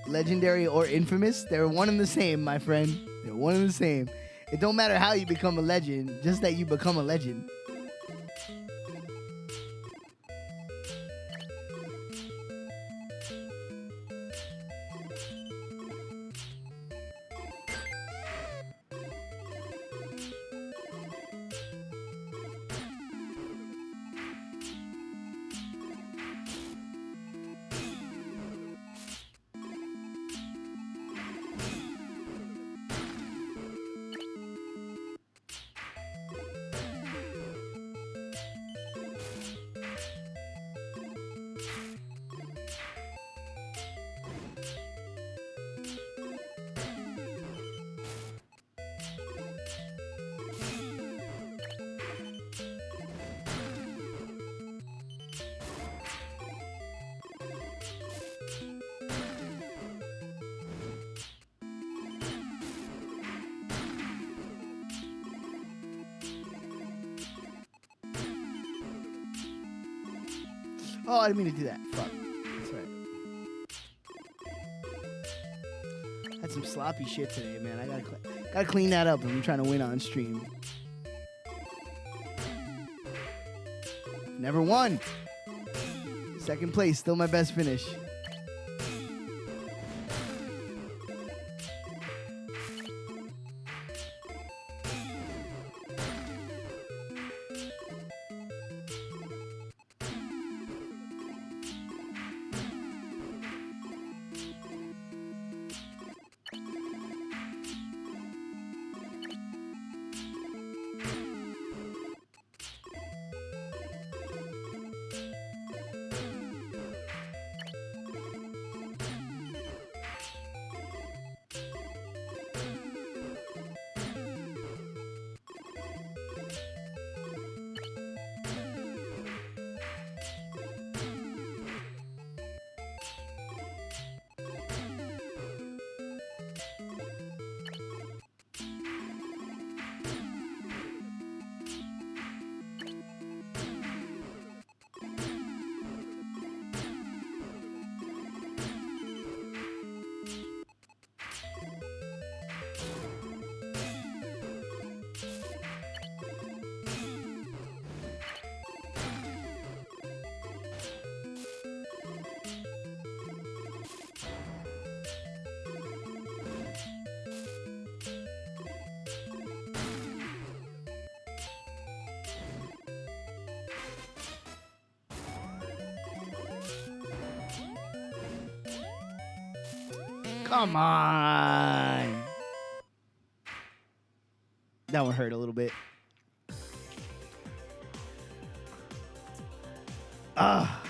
Speaker 1: Legendary or infamous, they're one and the same, my friend. They're one and the same. It don't matter how you become a legend, just that you become a legend. Oh, I didn't mean to do that. Fuck. That's right. Had some sloppy shit today, man. I gotta clean that up. I'm trying to win on stream. Never won. Second place, still my best finish. Come on. That one hurt a little bit. Ah.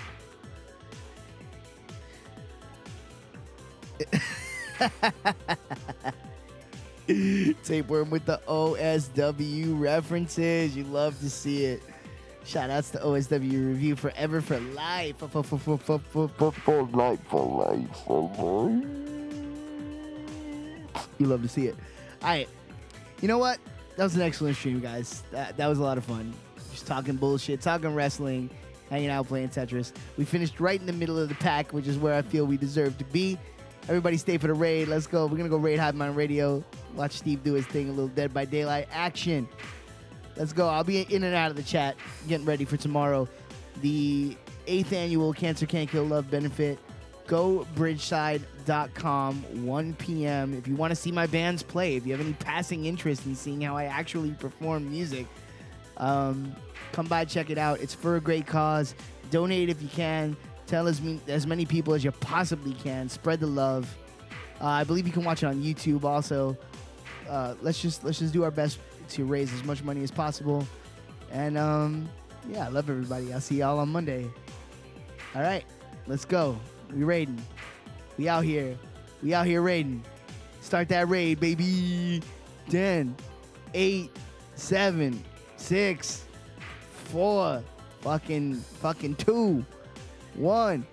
Speaker 1: Tapeworm with the OSW references. You love to see it. Shout outs to OSW Review Forever for Life. For life. You love to see it. All right. You know what? That was an excellent stream, guys. That was a lot of fun. Just talking bullshit, talking wrestling, hanging out, playing Tetris. We finished right in the middle of the pack, which is where I feel we deserve to be. Everybody stay for the raid. Let's go. We're going to go raid Hive Mind Radio. Watch Steve do his thing, a little Dead by Daylight action. Let's go. I'll be in and out of the chat, getting ready for tomorrow. The 8th annual Cancer Can't Kill Love benefit. Go bridgeside.com, 1 p.m. If you want to see my bands play, if you have any passing interest in seeing how I actually perform music, come by, check it out. It's for a great cause. Donate if you can. Tell as many people as you possibly can. Spread the love. I believe you can watch it on YouTube also. Let's just do our best to raise as much money as possible. And yeah, I love everybody. I'll see y'all on Monday. All right, let's go. We raiding. We out here. We out here raiding. Start that raid, baby. 10, 8, 7, 6, 4, fucking 2, 1.